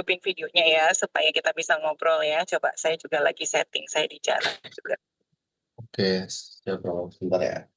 hidupin videonya ya supaya kita bisa ngobrol ya. Coba saya juga lagi setting, saya di jalan juga. Oke, siap bro. Sebentar ya.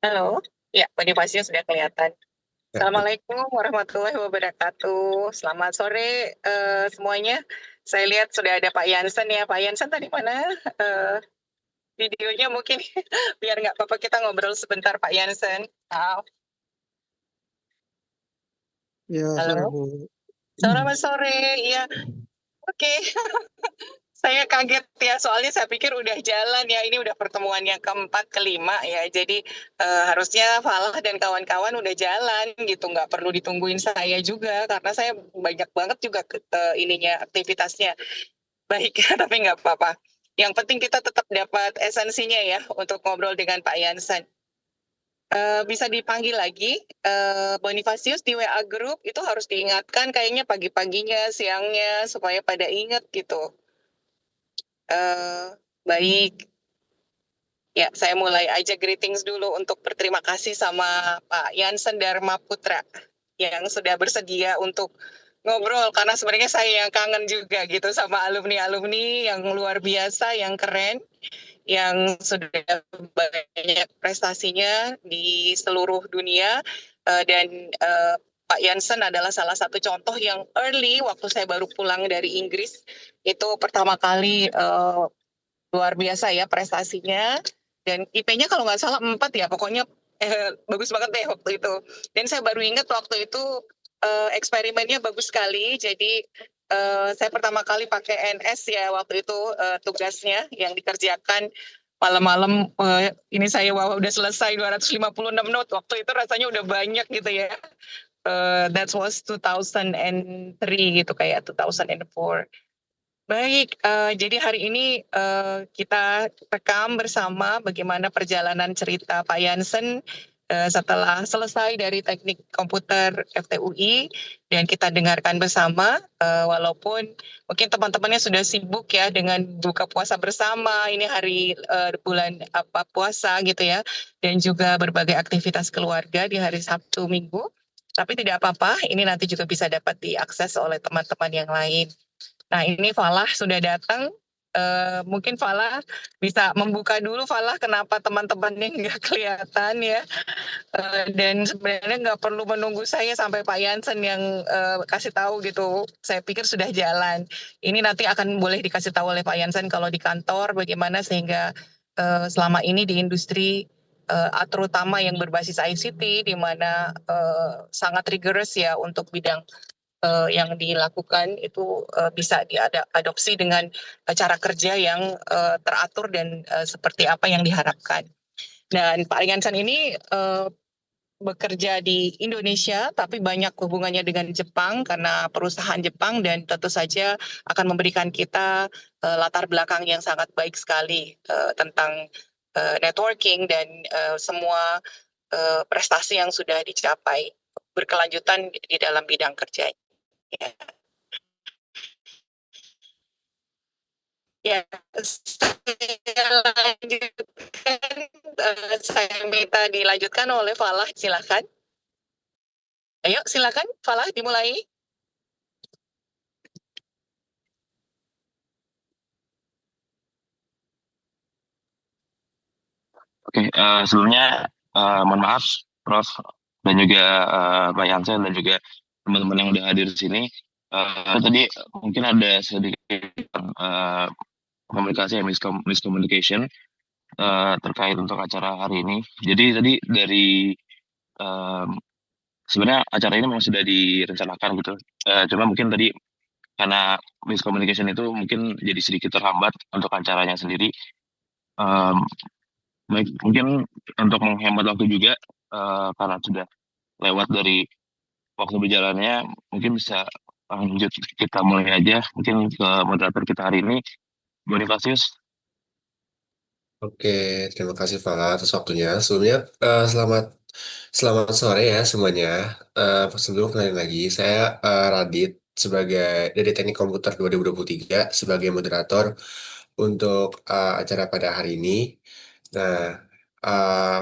Halo, ya Bonifasio sudah kelihatan. Ya, Assalamualaikum warahmatullahi wabarakatuh. Selamat sore semuanya. Saya lihat sudah ada Pak Yansen ya. Pak Yansen tadi mana? Eh, Videonya mungkin biar nggak apa-apa kita ngobrol sebentar Pak Yansen. Ya, sore Halo, Bu. selamat sore. Iya, oke. Saya kaget ya, soalnya saya pikir udah jalan ya. Ini udah pertemuan yang keempat, kelima ya. Jadi harusnya Falah dan kawan-kawan udah jalan gitu. Nggak perlu ditungguin saya juga, karena saya banyak banget juga ininya aktivitasnya. Baik, tapi nggak apa-apa. Yang penting kita tetap dapat esensinya ya untuk ngobrol dengan Pak Yansen. Bisa dipanggil lagi, Bonifasius di WA Group itu harus diingatkan kayaknya pagi-paginya, siangnya, supaya pada ingat gitu. Baik, ya saya mulai aja greetings dulu untuk berterima kasih sama Pak Yansen Dharma Putra yang sudah bersedia untuk ngobrol, karena sebenarnya saya yang kangen juga gitu sama alumni-alumni yang luar biasa, yang keren, yang sudah banyak prestasinya di seluruh dunia, dan Pak Yansen adalah salah satu contoh yang early waktu saya baru pulang dari Inggris, itu pertama kali luar biasa ya prestasinya, dan IP-nya kalau nggak salah 4 ya, pokoknya bagus banget deh waktu itu. Dan saya baru ingat waktu itu eksperimennya bagus sekali, jadi saya pertama kali pakai NS ya waktu itu, tugasnya yang dikerjakan malam-malam. Ini saya udah selesai 256 note, waktu itu rasanya udah banyak gitu ya. That was 2003 gitu, kayak 2004. Baik, jadi hari ini kita rekam bersama bagaimana perjalanan cerita Pak Yansen setelah selesai dari teknik komputer FTUI, dan kita dengarkan bersama, walaupun mungkin teman-temannya sudah sibuk ya dengan buka puasa bersama, ini hari bulan apa puasa gitu ya, dan juga berbagai aktivitas keluarga di hari Sabtu Minggu, tapi tidak apa-apa, ini nanti juga bisa dapat diakses oleh teman-teman yang lain. Nah, ini Falah sudah datang. Mungkin Falah bisa membuka dulu, Falah, kenapa teman-temannya nggak kelihatan ya. Dan sebenarnya nggak perlu menunggu saya sampai Pak Yansen yang kasih tahu gitu. Saya pikir sudah jalan. Ini nanti akan boleh dikasih tahu oleh Pak Yansen kalau di kantor bagaimana, sehingga selama ini di industri, terutama yang berbasis ICT, di mana sangat rigorous ya untuk bidang yang dilakukan itu bisa diadopsi dengan cara kerja yang teratur dan seperti apa yang diharapkan. Dan Pak Yansen ini bekerja di Indonesia, tapi banyak hubungannya dengan Jepang karena perusahaan Jepang, dan tentu saja akan memberikan kita latar belakang yang sangat baik sekali tentang networking dan semua prestasi yang sudah dicapai berkelanjutan di dalam bidang kerja. Ya, saya lanjutkan, saya minta dilanjutkan oleh Falah, silakan. Ayo, silakan Falah, dimulai. Oke, sebelumnya mohon maaf, Prof. dan juga Pak Yansen dan juga teman-teman yang udah hadir di sini. Tadi mungkin ada sedikit komunikasi, miscommunication terkait untuk acara hari ini. Jadi tadi dari sebenarnya acara ini memang sudah direncanakan gitu. Cuma mungkin tadi karena miscommunication itu mungkin jadi sedikit terhambat untuk acaranya sendiri. Em, Mungkin untuk menghemat waktu juga, karena sudah lewat dari waktu berjalannya, mungkin bisa lanjut kita mulai aja. Mungkin ke moderator kita hari ini, Bonifasius. Oke, terima kasih Fala atas waktunya. Sebelumnya selamat selamat sore ya semuanya. Sebelum kenalin lagi, saya Radit sebagai dari Teknik Komputer 2023 sebagai moderator untuk acara pada hari ini. Nah,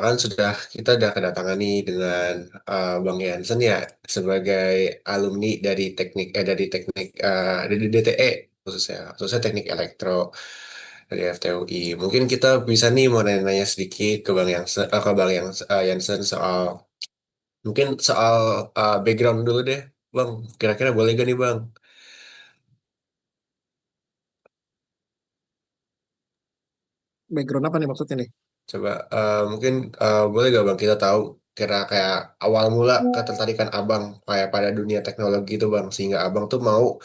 kan kita udah kedatangan nih dengan Bang Jansen ya sebagai alumni dari teknik dari DTE khususnya teknik elektro dari FTUI. Mungkin kita bisa nih mau nanya-nanya sedikit ke Jansen soal mungkin soal background dulu deh, Bang. Kira-kira boleh gak nih, Bang? Background apa nih maksudnya nih? Coba mungkin boleh gak Bang kita tahu kira kayak awal mula ketertarikan Abang kayak pada dunia teknologi itu Bang sehingga Abang tuh mau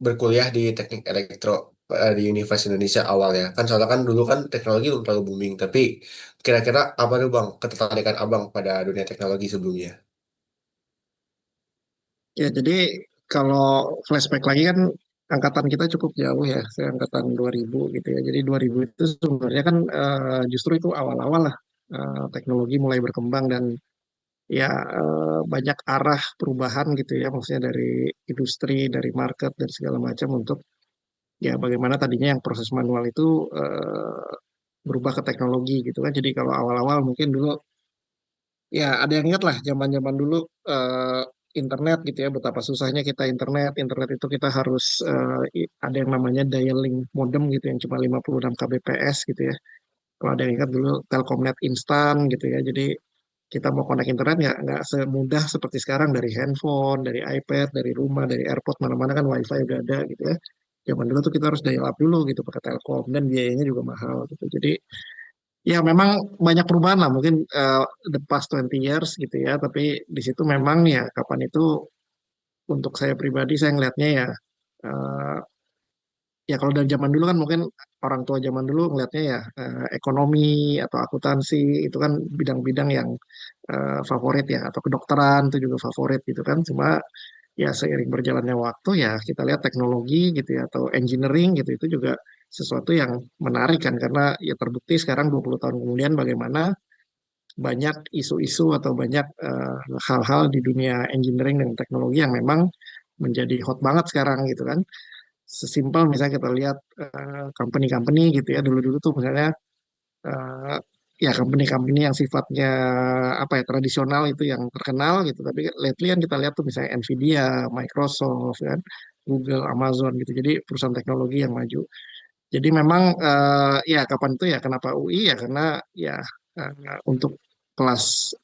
berkuliah di teknik elektro di Universitas Indonesia awalnya kan soalnya kan dulu kan teknologi belum terlalu booming tapi kira-kira apa tuh Bang ketertarikan Abang pada dunia teknologi sebelumnya? Ya, jadi kalau flashback lagi kan angkatan kita cukup jauh ya. Saya angkatan 2000 gitu ya. Jadi 2000 itu sebenarnya kan justru itu awal-awal lah teknologi mulai berkembang dan ya banyak arah perubahan gitu ya. Maksudnya dari industri, dari market dan segala macam untuk ya bagaimana tadinya yang proses manual itu berubah ke teknologi gitu kan. Jadi kalau awal-awal mungkin dulu ya ada yang ingat lah zaman-zaman dulu eh, internet gitu ya betapa susahnya kita internet itu kita harus ada yang namanya dialing modem gitu yang cuma 56 kbps gitu ya. Kalau ada yang ingat dulu Telkomnet instan gitu ya. Jadi kita mau connect internet nggak semudah seperti sekarang dari handphone, dari iPad, dari rumah, dari airport mana-mana kan WiFi udah ada gitu ya. Zaman dulu tuh kita harus dial up dulu gitu pakai Telkom dan biayanya juga mahal gitu. Jadi ya memang banyak perubahan lah mungkin the past 20 years gitu ya tapi di situ memang ya kapan itu untuk saya pribadi saya ngelihatnya ya eh, ya kalau dari zaman dulu kan mungkin orang tua zaman dulu ngelihatnya ya ekonomi atau akuntansi itu kan bidang-bidang yang favorit ya atau kedokteran itu juga favorit gitu kan cuma ya seiring berjalannya waktu ya kita lihat teknologi gitu ya atau engineering gitu itu juga sesuatu yang menarik kan karena ya terbukti sekarang 20 tahun kemudian bagaimana banyak isu-isu atau banyak hal-hal di dunia engineering dan teknologi yang memang menjadi hot banget sekarang gitu kan. Sesimpel misalnya kita lihat company-company gitu ya dulu-dulu tuh misalnya eh, ya company-company yang sifatnya apa ya tradisional itu yang terkenal gitu. Tapi lately kan kita lihat tuh misalnya Nvidia, Microsoft kan, Google, Amazon gitu. Jadi perusahaan teknologi yang maju. Jadi memang ya kapan itu ya kenapa UI ya karena ya untuk kelas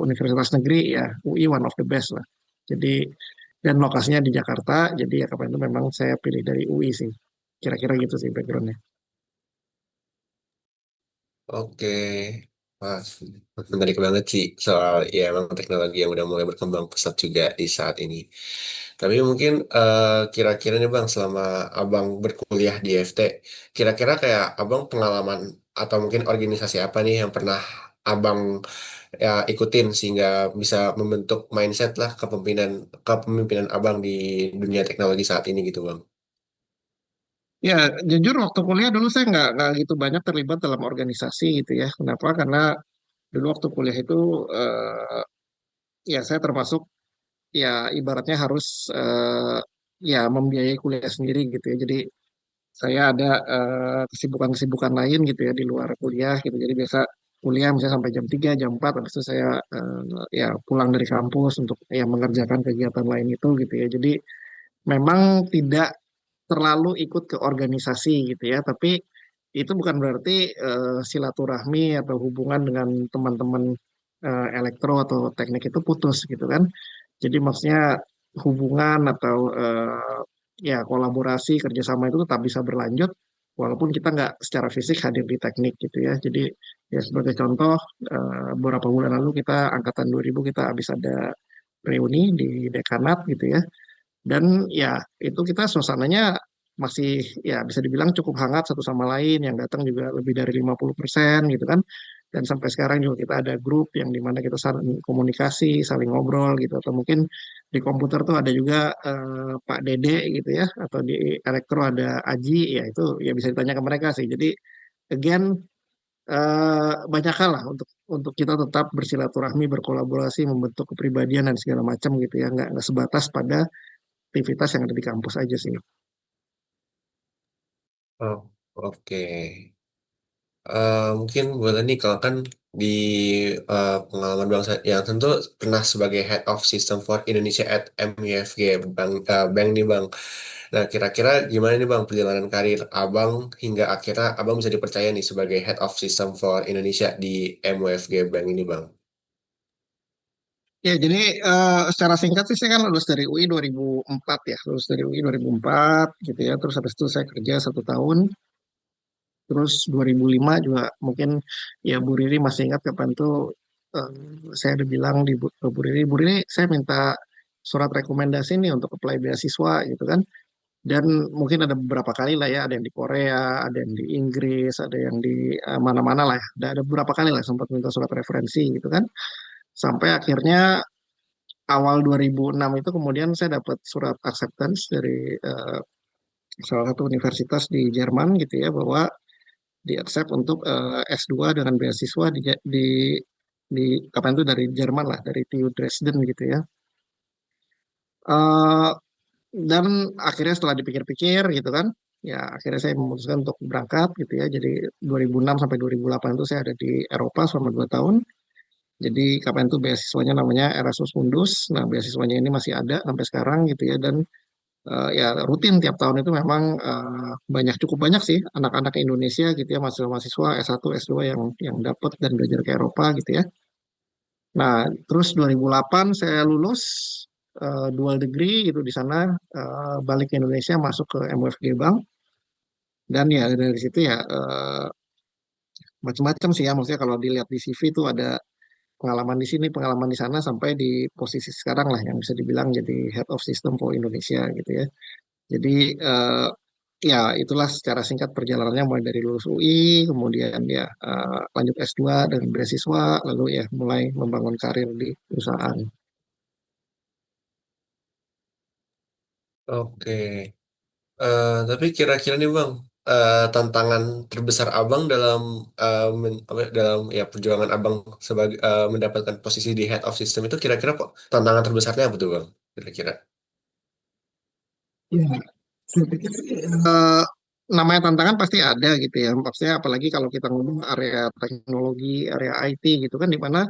universitas negeri ya UI one of the best lah. Jadi dan lokasinya di Jakarta. Jadi ya kapan itu memang saya pilih dari UI sih. Kira-kira gitu sih backgroundnya. Oke, wah, menarik banget sih soal ya emang teknologi yang udah mulai berkembang pesat juga di saat ini. Tapi mungkin kira-kira nih Bang, selama Abang berkuliah di FT, kira-kira kayak Abang pengalaman atau mungkin organisasi apa nih yang pernah Abang ya ikutin sehingga bisa membentuk mindset lah kepemimpinan Abang di dunia teknologi saat ini gitu Bang. Ya jujur waktu kuliah dulu saya nggak gitu banyak terlibat dalam organisasi gitu ya. Kenapa? Karena dulu waktu kuliah itu ya saya termasuk ya ibaratnya harus ya membiayai kuliah sendiri gitu ya. Jadi saya ada kesibukan-kesibukan lain gitu ya di luar kuliah gitu. Jadi biasa kuliah misalnya sampai jam 3 jam 4 habis itu saya ya pulang dari kampus untuk ya mengerjakan kegiatan lain itu gitu ya. Jadi memang tidak terlalu ikut ke organisasi gitu ya, tapi itu bukan berarti silaturahmi atau hubungan dengan teman-teman elektro atau teknik itu putus gitu kan. Jadi maksudnya hubungan atau ya kolaborasi kerjasama itu tetap bisa berlanjut walaupun kita nggak secara fisik hadir di teknik gitu ya. Jadi ya sebagai contoh, beberapa bulan lalu kita angkatan 2000 kita habis ada reuni di dekanat gitu ya. Dan ya itu kita suasananya masih ya bisa dibilang cukup hangat satu sama lain, yang datang juga lebih dari 50% gitu kan. Dan sampai sekarang juga kita ada grup yang dimana kita saling komunikasi, saling ngobrol gitu. Atau mungkin di komputer tuh ada juga Pak Dede gitu ya, atau di elektro ada Aji, ya itu ya bisa ditanya ke mereka sih. Jadi again, banyak hal lah untuk kita tetap bersilaturahmi, berkolaborasi, membentuk kepribadian dan segala macam gitu ya. Nggak sebatas pada aktivitas yang ada di kampus aja sih. Oh, oke. Mungkin boleh nih kalau kan di pengalaman Bang yang tentu pernah sebagai Head of System for Indonesia at MUFG Bank nih Bang. Nah, kira-kira gimana nih Bang perjalanan karir Abang hingga akhirnya Abang bisa dipercaya nih sebagai Head of System for Indonesia di MUFG Bank ini Bang? Ya, jadi secara singkat sih saya kan lulus dari UI 2004 ya, lulus dari UI 2004 gitu ya. Terus habis itu saya kerja 1 tahun. Terus 2005 juga mungkin ya Bu Riri masih ingat kapan tuh eh, saya udah bilang di Bu Riri, Bu Riri saya minta surat rekomendasi nih untuk apply beasiswa gitu kan. Dan mungkin ada beberapa kali lah ya, ada yang di Korea, ada yang di Inggris, ada yang di mana-mana lah ya. Ada beberapa kali lah sempat minta surat referensi gitu kan. Sampai akhirnya awal 2006 itu kemudian saya dapat surat acceptance dari salah satu universitas di Jerman gitu ya, bahwa di accept untuk S2 dengan beasiswa di kapan itu dari Jerman lah, dari TU Dresden gitu ya. Eh, dan akhirnya setelah dipikir-pikir gitu kan, ya akhirnya saya memutuskan untuk berangkat gitu ya. Jadi 2006 sampai 2008 itu saya ada di Eropa selama 2 tahun. Jadi kapan itu beasiswanya namanya Erasmus Mundus. Nah, beasiswanya ini masih ada sampai sekarang gitu ya. Dan ya rutin tiap tahun itu memang cukup banyak sih anak-anak Indonesia gitu ya, mahasiswa-mahasiswa S1, S2 yang dapat dan belajar ke Eropa gitu ya. Nah, terus 2008 saya lulus dual degree gitu di sana, balik ke Indonesia masuk ke MUFG Bank. Dan ya dari situ ya macam-macam sih ya, maksudnya kalau dilihat di CV itu ada pengalaman di sini, pengalaman di sana, sampai di posisi sekarang lah yang bisa dibilang jadi Head of System for Indonesia gitu ya. Jadi ya itulah secara singkat perjalanannya, mulai dari lulus UI, kemudian ya lanjut S2 dengan beasiswa, lalu ya mulai membangun karir di perusahaan. Oke. Tapi kira-kira nih Bang, tantangan terbesar Abang dalam dalam ya perjuangan Abang sebagai mendapatkan posisi di Head of System itu kira-kira kok tantangan terbesarnya apa tuh Bang? Kira-kira? Ya, saya pikir sih, namanya tantangan pasti ada gitu ya. Maksudnya apalagi kalau kita ngomong area teknologi, area IT gitu kan, di mana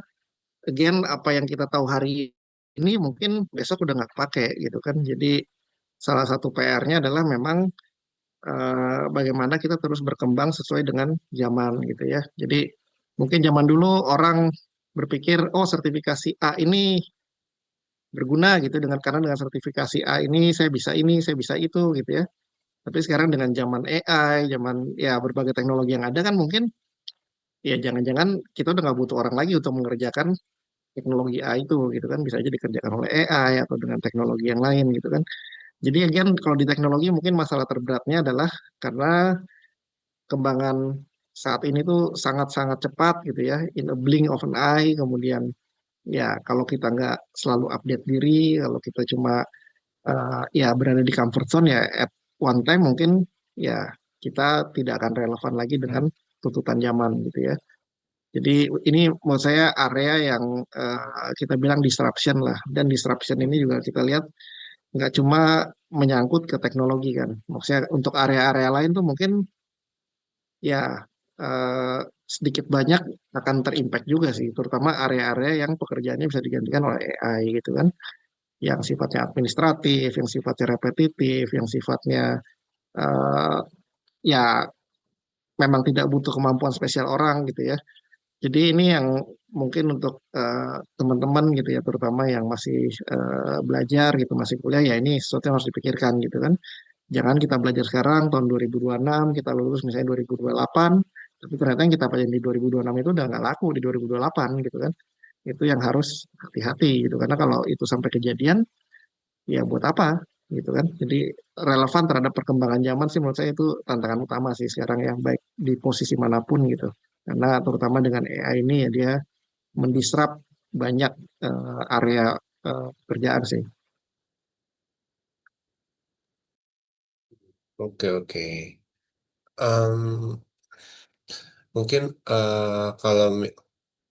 again apa yang kita tahu hari ini mungkin besok udah nggak pakai gitu kan. Jadi salah satu PR-nya adalah memang bagaimana kita terus berkembang sesuai dengan zaman gitu ya. Jadi mungkin zaman dulu orang berpikir, oh sertifikasi A ini berguna gitu, karena dengan sertifikasi A ini, saya bisa itu gitu ya. Tapi sekarang dengan zaman AI, zaman ya berbagai teknologi yang ada kan, mungkin ya jangan-jangan kita udah nggak butuh orang lagi untuk mengerjakan teknologi A itu gitu kan, bisa aja dikerjakan oleh AI atau dengan teknologi yang lain gitu kan. Jadi again kalau di teknologi mungkin masalah terberatnya adalah karena kembangan saat ini tuh sangat-sangat cepat gitu ya, in a blink of an eye. Kemudian ya kalau kita nggak selalu update diri, kalau kita cuma ya berada di comfort zone, ya at one time mungkin ya kita tidak akan relevan lagi dengan tuntutan zaman gitu ya. Jadi ini menurut saya area yang kita bilang disruption lah, dan disruption ini juga kita lihat nggak cuma menyangkut ke teknologi kan, maksudnya untuk area-area lain tuh mungkin ya eh, sedikit banyak akan terimpact juga sih, terutama area-area yang pekerjaannya bisa digantikan oleh AI gitu kan, yang sifatnya administratif, yang sifatnya repetitif, yang sifatnya eh, ya memang tidak butuh kemampuan spesial orang gitu ya. Jadi ini yang mungkin untuk teman-teman gitu ya, terutama yang masih belajar gitu, masih kuliah, ya ini sesuatu yang harus dipikirkan gitu kan. Jangan kita belajar sekarang tahun 2026, kita lulus misalnya 2028, tapi ternyata yang kita pelajari di 2026 itu udah nggak laku di 2028 gitu kan. Itu yang harus hati-hati gitu, karena kalau itu sampai kejadian, ya buat apa gitu kan. Jadi relevan terhadap perkembangan zaman sih menurut saya itu tantangan utama sih sekarang yang baik di posisi manapun gitu. Karena terutama dengan AI ini ya dia mendisrupt banyak area pekerjaan sih. Oke, oke. Em, mungkin kalau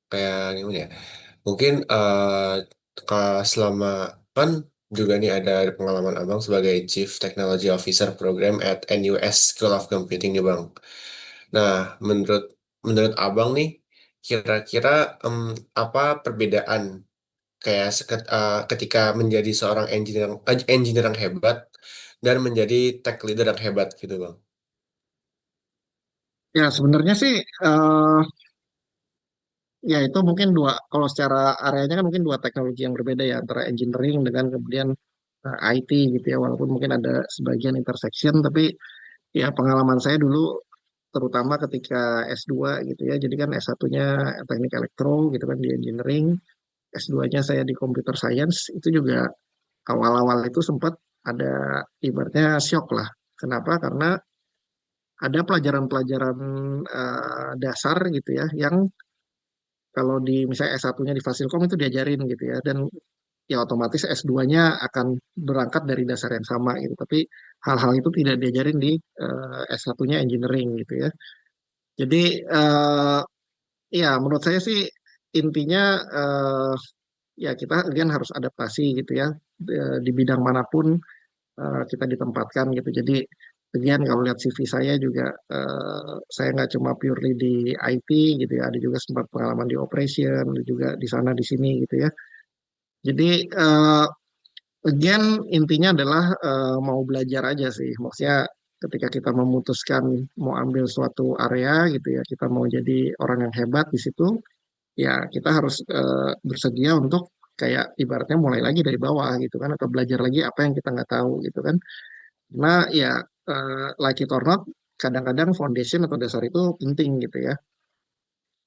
kayak gimana ya? Mungkin selama kan juga nih ada pengalaman abang sebagai Chief Technology Officer Program at NUS School of Computing nih bang. Nah, menurut menurut abang nih, kira-kira apa perbedaan kayak ketika menjadi seorang engineer yang hebat dan menjadi tech leader yang hebat gitu bang? Ya sebenarnya sih ya itu mungkin dua, kalau secara areanya kan mungkin dua teknologi yang berbeda ya antara engineering dengan kemudian IT gitu ya, walaupun mungkin ada sebagian intersection, tapi ya pengalaman saya dulu terutama ketika S2 gitu ya, jadi kan S1-nya teknik elektro gitu kan di engineering, S2-nya saya di computer science, itu juga awal-awal itu sempat ada ibaratnya shock lah. Kenapa? Karena ada pelajaran-pelajaran dasar gitu ya, yang kalau di misalnya S1-nya di Fasilkom itu diajarin gitu ya, dan ya otomatis S2-nya akan berangkat dari dasar yang sama gitu. Tapi hal-hal itu tidak diajarin di S1-nya engineering gitu ya. Jadi ya menurut saya sih intinya ya kita again harus adaptasi gitu ya di bidang manapun kita ditempatkan gitu. Jadi again kalau lihat CV saya juga saya nggak cuma purely di IT gitu ya, ada juga sempat pengalaman di operation, ada juga di sana di sini gitu ya. Jadi again intinya adalah mau belajar aja sih. Maksudnya ketika kita memutuskan mau ambil suatu area gitu ya, kita mau jadi orang yang hebat di situ, ya kita harus bersedia untuk kayak ibaratnya mulai lagi dari bawah gitu kan, atau belajar lagi apa yang kita nggak tahu gitu kan. Karena ya like it or not, kadang-kadang foundation atau dasar itu penting gitu ya.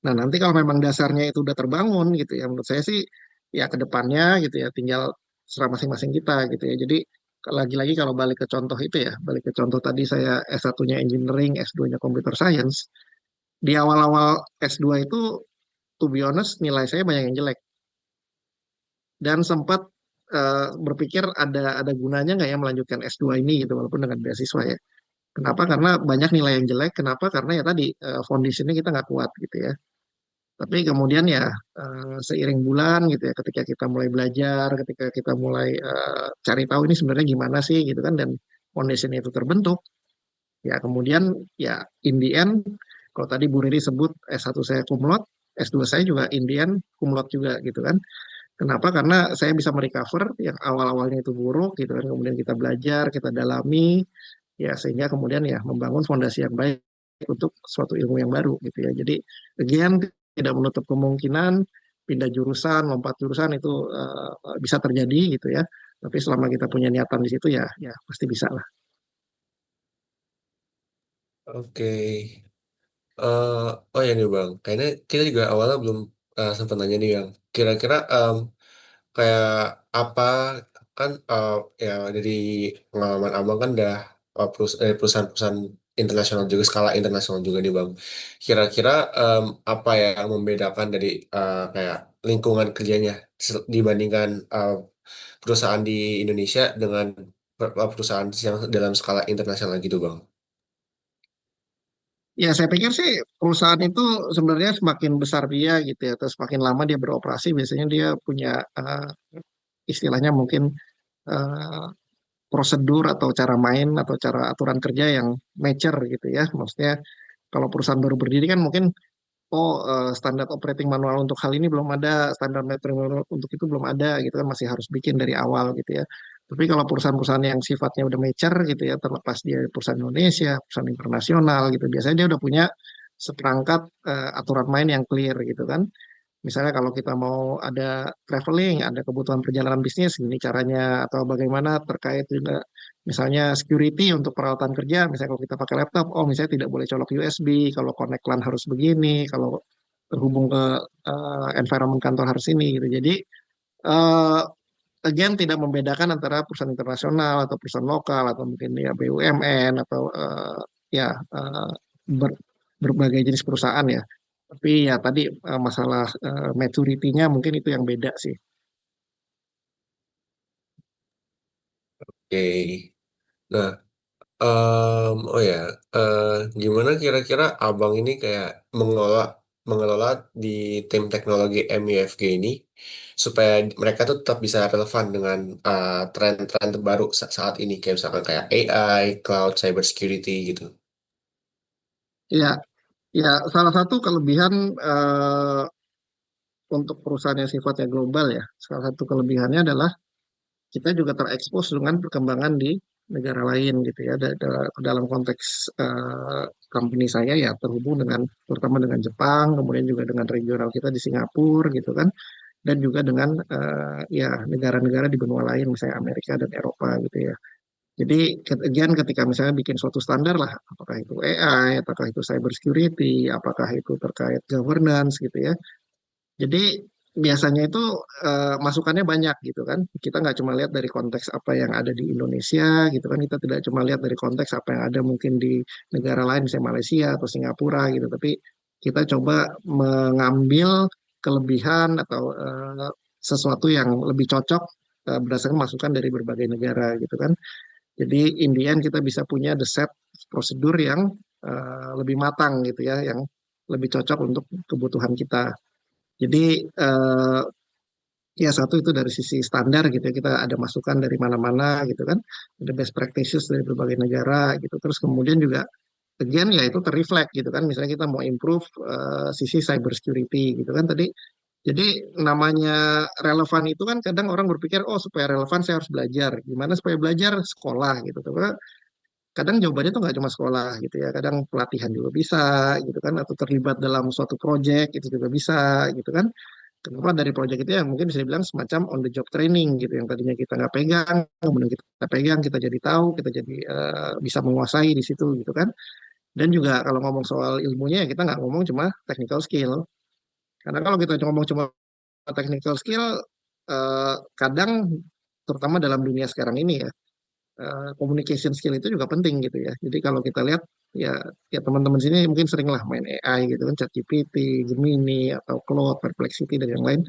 Nah nanti kalau memang dasarnya itu udah terbangun gitu ya, menurut saya sih ya ke depannya gitu ya tinggal serah masing-masing kita gitu ya. Jadi lagi-lagi kalau balik ke contoh itu ya, balik ke contoh tadi saya S1-nya engineering, S2-nya computer science. Di awal-awal S2 itu to be honest nilai saya banyak yang jelek, dan sempat berpikir ada gunanya nggak ya melanjutkan S2 ini gitu walaupun dengan beasiswa ya. Kenapa? Karena banyak nilai yang jelek. Kenapa? Karena ya tadi foundationnya kita nggak kuat gitu ya. Tapi kemudian ya seiring bulan gitu ya, ketika kita mulai belajar, ketika kita mulai cari tahu ini sebenarnya gimana sih gitu kan, dan foundation itu terbentuk, ya kemudian ya in the end, kalau tadi Bu Riri sebut S1 saya cum laude, S2 saya juga in the end cum laude juga gitu kan. Kenapa? Karena saya bisa merecover yang awal-awalnya itu buruk gitu kan, kemudian kita belajar, kita dalami, ya sehingga kemudian ya membangun fondasi yang baik untuk suatu ilmu yang baru gitu ya. Jadi again tidak menutup kemungkinan pindah jurusan, lompat jurusan itu bisa terjadi gitu ya. Tapi selama kita punya niatan di situ ya ya pasti bisa lah. Oke. Eh, oh ya nih bang, kayaknya kita juga awalnya belum sempat nanya nih bang. Kira-kira kayak apa kan ya dari pengalaman abang kan udah perusahaan-perusahaan internasional juga skala internasional juga nih bang. Kira-kira apa yang membedakan dari kayak lingkungan kerjanya dibandingkan perusahaan di Indonesia dengan perusahaan yang dalam skala internasional gitu bang? Ya saya pikir sih perusahaan itu sebenarnya semakin besar dia gitu ya, atau semakin lama dia beroperasi biasanya dia punya istilahnya mungkin eh, prosedur atau cara main atau cara aturan kerja yang mature gitu ya. Maksudnya kalau perusahaan baru berdiri kan mungkin standar operating manual untuk hal ini belum ada, standar operating manual untuk itu belum ada gitu kan, masih harus bikin dari awal gitu ya. Tapi kalau perusahaan-perusahaan yang sifatnya udah mature gitu ya, terlepas dia perusahaan Indonesia, perusahaan internasional gitu, biasanya dia udah punya seperangkat aturan main yang clear gitu kan. Misalnya kalau kita mau ada traveling, ada kebutuhan perjalanan bisnis, gini caranya, atau bagaimana terkait juga misalnya security untuk peralatan kerja, misalnya kalau kita pakai laptop, oh misalnya tidak boleh colok USB, kalau connect LAN harus begini, kalau terhubung ke environment kantor harus ini gitu. Jadi eh, again tidak membedakan antara perusahaan internasional atau perusahaan lokal atau mungkin ya BUMN atau ya eh, ber- berbagai jenis perusahaan ya. Tapi ya tadi masalah maturity-nya mungkin itu yang beda sih. Oke. Nah, oh ya, eh, gimana kira-kira abang ini kayak mengelola mengelola di tim teknologi MUFG ini supaya mereka tuh tetap bisa relevan dengan tren-tren terbaru saat ini kayak misalkan kayak AI, cloud, cyber security gitu. Ya, ya salah satu kelebihan untuk perusahaan yang sifatnya global ya, salah satu kelebihannya adalah kita juga terekspos dengan perkembangan di negara lain gitu ya. Dalam konteks company saya ya terhubung dengan terutama dengan Jepang, kemudian juga dengan regional kita di Singapura gitu kan, dan juga dengan ya negara-negara di benua lain misalnya Amerika dan Eropa gitu ya. Jadi again ketika misalnya bikin suatu standar lah, apakah itu AI, apakah itu cyber security, apakah itu terkait governance gitu ya. Jadi biasanya itu masukannya banyak gitu kan. Kita nggak cuma lihat dari konteks apa yang ada di Indonesia gitu kan. Kita tidak cuma lihat dari konteks apa yang ada mungkin di negara lain, misalnya Malaysia atau Singapura gitu. Tapi kita coba mengambil kelebihan atau sesuatu yang lebih cocok berdasarkan masukan dari berbagai negara gitu kan. Jadi in the end kita bisa punya the set prosedur yang lebih matang gitu ya, yang lebih cocok untuk kebutuhan kita. Jadi ya satu itu dari sisi standar gitu ya, kita ada masukan dari mana-mana gitu kan, ada best practices dari berbagai negara gitu. Terus kemudian juga again ya itu terreflect gitu kan, misalnya kita mau improve sisi cyber security gitu kan tadi. Jadi namanya relevan itu kan kadang orang berpikir oh supaya relevan saya harus belajar. Gimana supaya belajar? Sekolah gitu. Karena kadang jawabannya tuh nggak cuma sekolah gitu ya, kadang pelatihan juga bisa gitu kan, atau terlibat dalam suatu project itu juga bisa gitu kan. Kenapa dari project itu ya mungkin bisa dibilang semacam on the job training gitu, yang tadinya kita nggak pegang, kemudian kita pegang, kita jadi tahu, kita jadi bisa menguasai di situ gitu kan. Dan juga kalau ngomong soal ilmunya ya kita nggak ngomong cuma technical skill, karena kalau kita ngomong cuma technical skill, kadang terutama dalam dunia sekarang ini ya communication skill itu juga penting gitu ya. Jadi kalau kita lihat ya ya teman-teman sini mungkin sering lah main AI gitu kan, ChatGPT, Gemini atau Claude, Perplexity dan yang lain.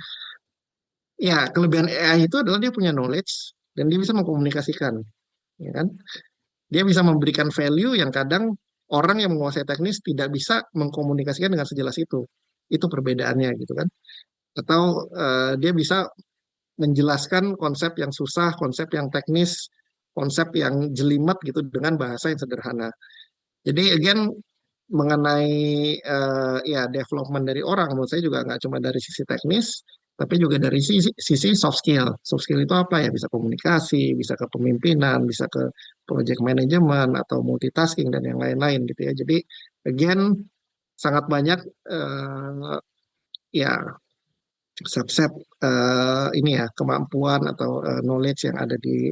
Ya kelebihan AI itu adalah dia punya knowledge dan dia bisa mengkomunikasikan, ya kan? Dia bisa memberikan value yang kadang orang yang menguasai teknis tidak bisa mengkomunikasikan dengan sejelas itu. Itu perbedaannya gitu kan. Atau dia bisa menjelaskan konsep yang susah, konsep yang teknis, konsep yang jelimet gitu dengan bahasa yang sederhana. Jadi again mengenai ya development dari orang, menurut saya juga nggak cuma dari sisi teknis, tapi juga dari sisi soft skill. Soft skill itu apa ya? Bisa komunikasi, bisa ke pemimpinan, bisa ke project management atau multitasking dan yang lain-lain gitu ya. Jadi again sangat banyak ya subset ini ya kemampuan atau knowledge yang ada di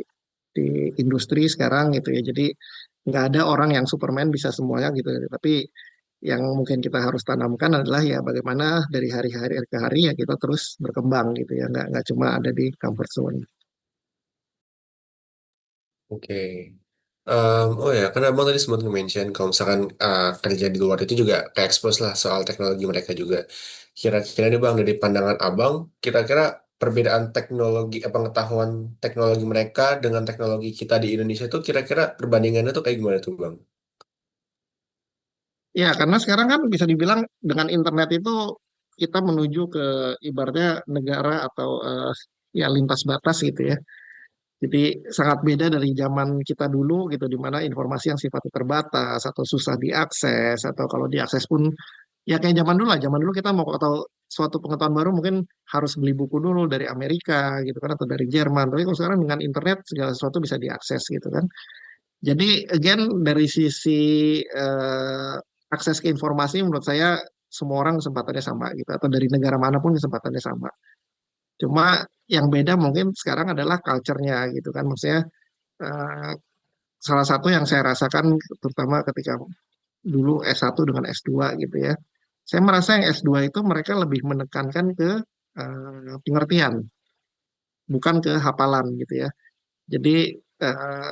industri sekarang gitu ya. Jadi nggak ada orang yang Superman bisa semuanya gitu. Tapi yang mungkin kita harus tanamkan adalah ya bagaimana dari hari-hari ke hari ya kita terus berkembang gitu ya. Nggak cuma ada di comfort zone. Oke. Oh ya, karena abang tadi sempat nge-mention kalau misalkan kerja di luar itu juga kayak expose lah soal teknologi mereka juga. Kira-kira nih bang, dari pandangan abang, kira-kira perbedaan teknologi, pengetahuan teknologi mereka dengan teknologi kita di Indonesia itu kira-kira perbandingannya tuh kayak gimana tuh bang? Ya karena sekarang kan bisa dibilang dengan internet itu kita menuju ke ibaratnya negara atau ya lintas batas gitu ya. Jadi sangat beda dari zaman kita dulu gitu, di mana informasi yang sifatnya terbatas atau susah diakses, atau kalau diakses pun ya kayak zaman dulu lah. Zaman dulu kita mau tahu suatu pengetahuan baru mungkin harus beli buku dulu dari Amerika gitu kan, atau dari Jerman. Tapi kalau sekarang dengan internet segala sesuatu bisa diakses gitu kan. Jadi again dari sisi akses ke informasi menurut saya semua orang kesempatannya sama gitu, atau dari negara manapun kesempatannya sama. Cuma yang beda mungkin sekarang adalah culture-nya gitu kan, maksudnya eh, salah satu yang saya rasakan terutama ketika dulu S1 dengan S2 gitu ya. Saya merasa yang S2 itu mereka lebih menekankan ke pengertian, bukan ke hafalan gitu ya. Jadi eh,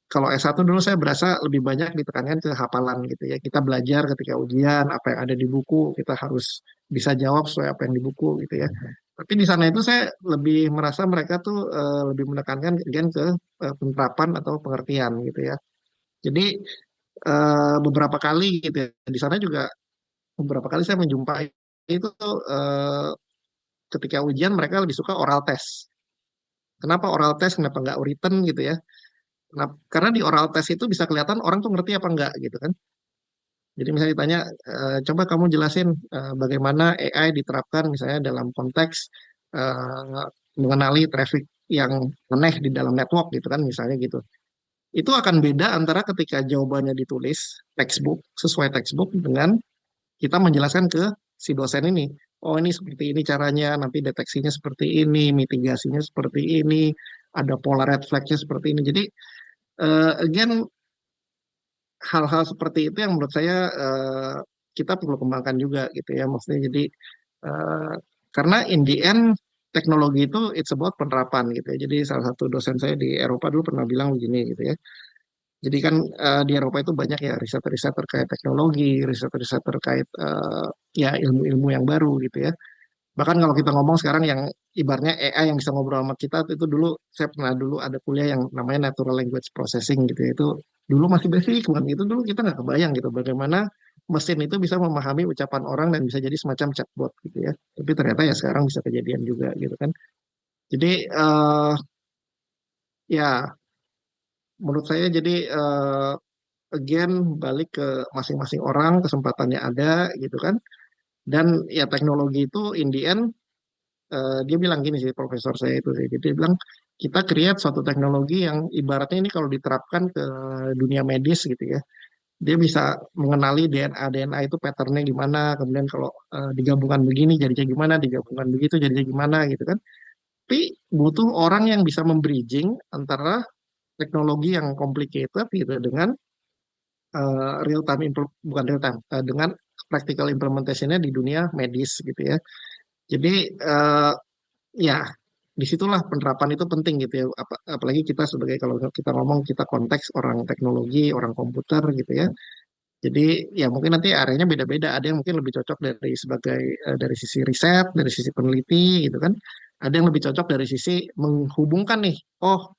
kalau S1 dulu saya berasa lebih banyak ditekankan ke hafalan gitu ya. Kita belajar ketika ujian, apa yang ada di buku, kita harus bisa jawab sesuai apa yang di buku gitu ya. Tapi di sana itu saya lebih merasa mereka tuh lebih menekankan again ke penerapan atau pengertian gitu ya. Jadi beberapa kali gitu ya, di sana juga beberapa kali saya menjumpai itu eh, ketika ujian mereka lebih suka oral test. Kenapa oral test, kenapa nggak written gitu ya? Karena di oral test itu bisa kelihatan orang tuh ngerti apa enggak gitu kan. Jadi misalnya ditanya, coba kamu jelasin bagaimana AI diterapkan misalnya dalam konteks eh, mengenali traffic yang aneh di dalam network gitu kan misalnya gitu. Itu akan beda antara ketika jawabannya ditulis textbook sesuai textbook dengan kita menjelaskan ke si dosen ini. Oh ini seperti ini caranya, nanti deteksinya seperti ini, mitigasinya seperti ini, ada pola red flag-nya seperti ini. Jadi again hal-hal seperti itu yang menurut saya kita perlu kembangkan juga gitu ya. Maksudnya jadi eh, karena in the end teknologi itu it's about penerapan gitu ya. Jadi salah satu dosen saya di Eropa dulu pernah bilang begini gitu ya. Jadi kan di Eropa itu banyak ya riset-riset terkait teknologi, riset-riset terkait ya ilmu-ilmu yang baru gitu ya. Bahkan kalau kita ngomong sekarang yang ibaratnya AI yang bisa ngobrol sama kita itu dulu saya pernah dulu ada kuliah yang namanya natural language processing gitu ya. Itu dulu masih basic banget itu dulu kita nggak kebayang gitu bagaimana mesin itu bisa memahami ucapan orang dan bisa jadi semacam chatbot gitu ya. Tapi ternyata ya sekarang bisa kejadian juga gitu kan. Jadi ya menurut saya jadi again balik ke masing-masing orang kesempatannya ada gitu kan. Dan ya teknologi itu in the end dia bilang gini sih profesor saya itu sih. Jadi dia bilang kita create suatu teknologi yang ibaratnya ini kalau diterapkan ke dunia medis gitu ya. Dia bisa mengenali DNA itu patternnya gimana, kemudian kalau digabungkan begini jadinya gimana, digabungkan begitu jadinya gimana gitu kan. Tapi butuh orang yang bisa membridging antara teknologi yang complicated gitu dengan real time bukan real time dengan practical implementationnya di dunia medis gitu ya. Jadi ya disitulah penerapan itu penting gitu ya. Apalagi kita sebagai kalau kita ngomong kita konteks orang teknologi, orang komputer gitu ya. Jadi ya mungkin nanti areanya beda-beda. Ada yang mungkin lebih cocok dari sebagai dari sisi riset, dari sisi peneliti gitu kan. Ada yang lebih cocok dari sisi menghubungkan nih. Oh,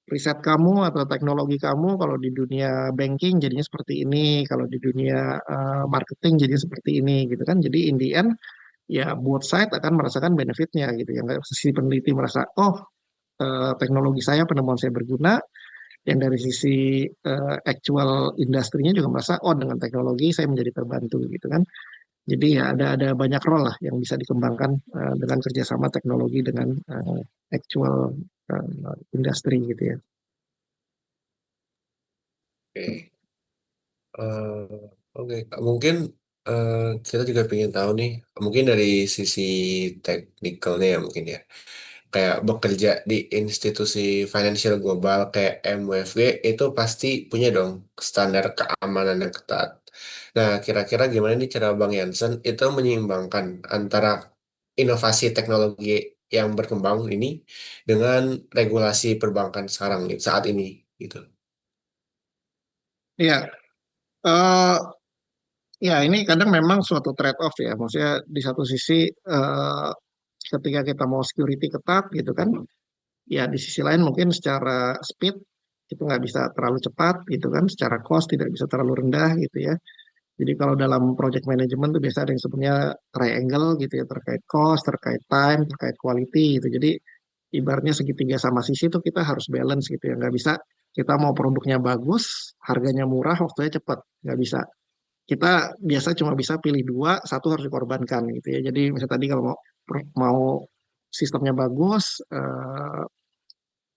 riset kamu atau teknologi kamu kalau di dunia banking jadinya seperti ini, kalau di dunia marketing jadinya seperti ini gitu kan. Jadi in the end ya both side akan merasakan benefitnya gitu. Yang sisi peneliti merasa oh teknologi saya penemuan saya berguna, yang dari sisi actual industrinya juga merasa oh dengan teknologi saya menjadi terbantu gitu kan. Jadi ya ada banyak role lah yang bisa dikembangkan dengan kerjasama teknologi dengan actual industri gitu ya. Oke. Eh, oke, mungkin eh, kita juga pengen tahu nih, mungkin dari sisi teknikalnya ya mungkin ya, kayak bekerja di institusi financial global kayak MUFG itu pasti punya dong standar keamanan yang ketat. Nah, kira-kira gimana nih cara Bang Jansen itu menyeimbangkan antara inovasi teknologi yang berkembang ini dengan regulasi perbankan sekarang nih, saat ini gitu. Iya, eh, ya ini kadang memang suatu trade off ya. Maksudnya di satu sisi ketika kita mau security ketat gitu kan, ya di sisi lain mungkin secara speed itu nggak bisa terlalu cepat gitu kan, secara cost tidak bisa terlalu rendah gitu ya. Jadi kalau dalam project management tuh biasa ada yang sebenarnya triangle gitu ya terkait cost, terkait time, terkait quality gitu. Jadi ibaratnya segitiga sama sisi itu kita harus balance gitu ya. Nggak bisa kita mau produknya bagus, harganya murah, waktunya cepat. Nggak bisa. Kita biasa cuma bisa pilih dua, satu harus dikorbankan gitu ya. Jadi misalnya tadi kalau mau sistemnya bagus,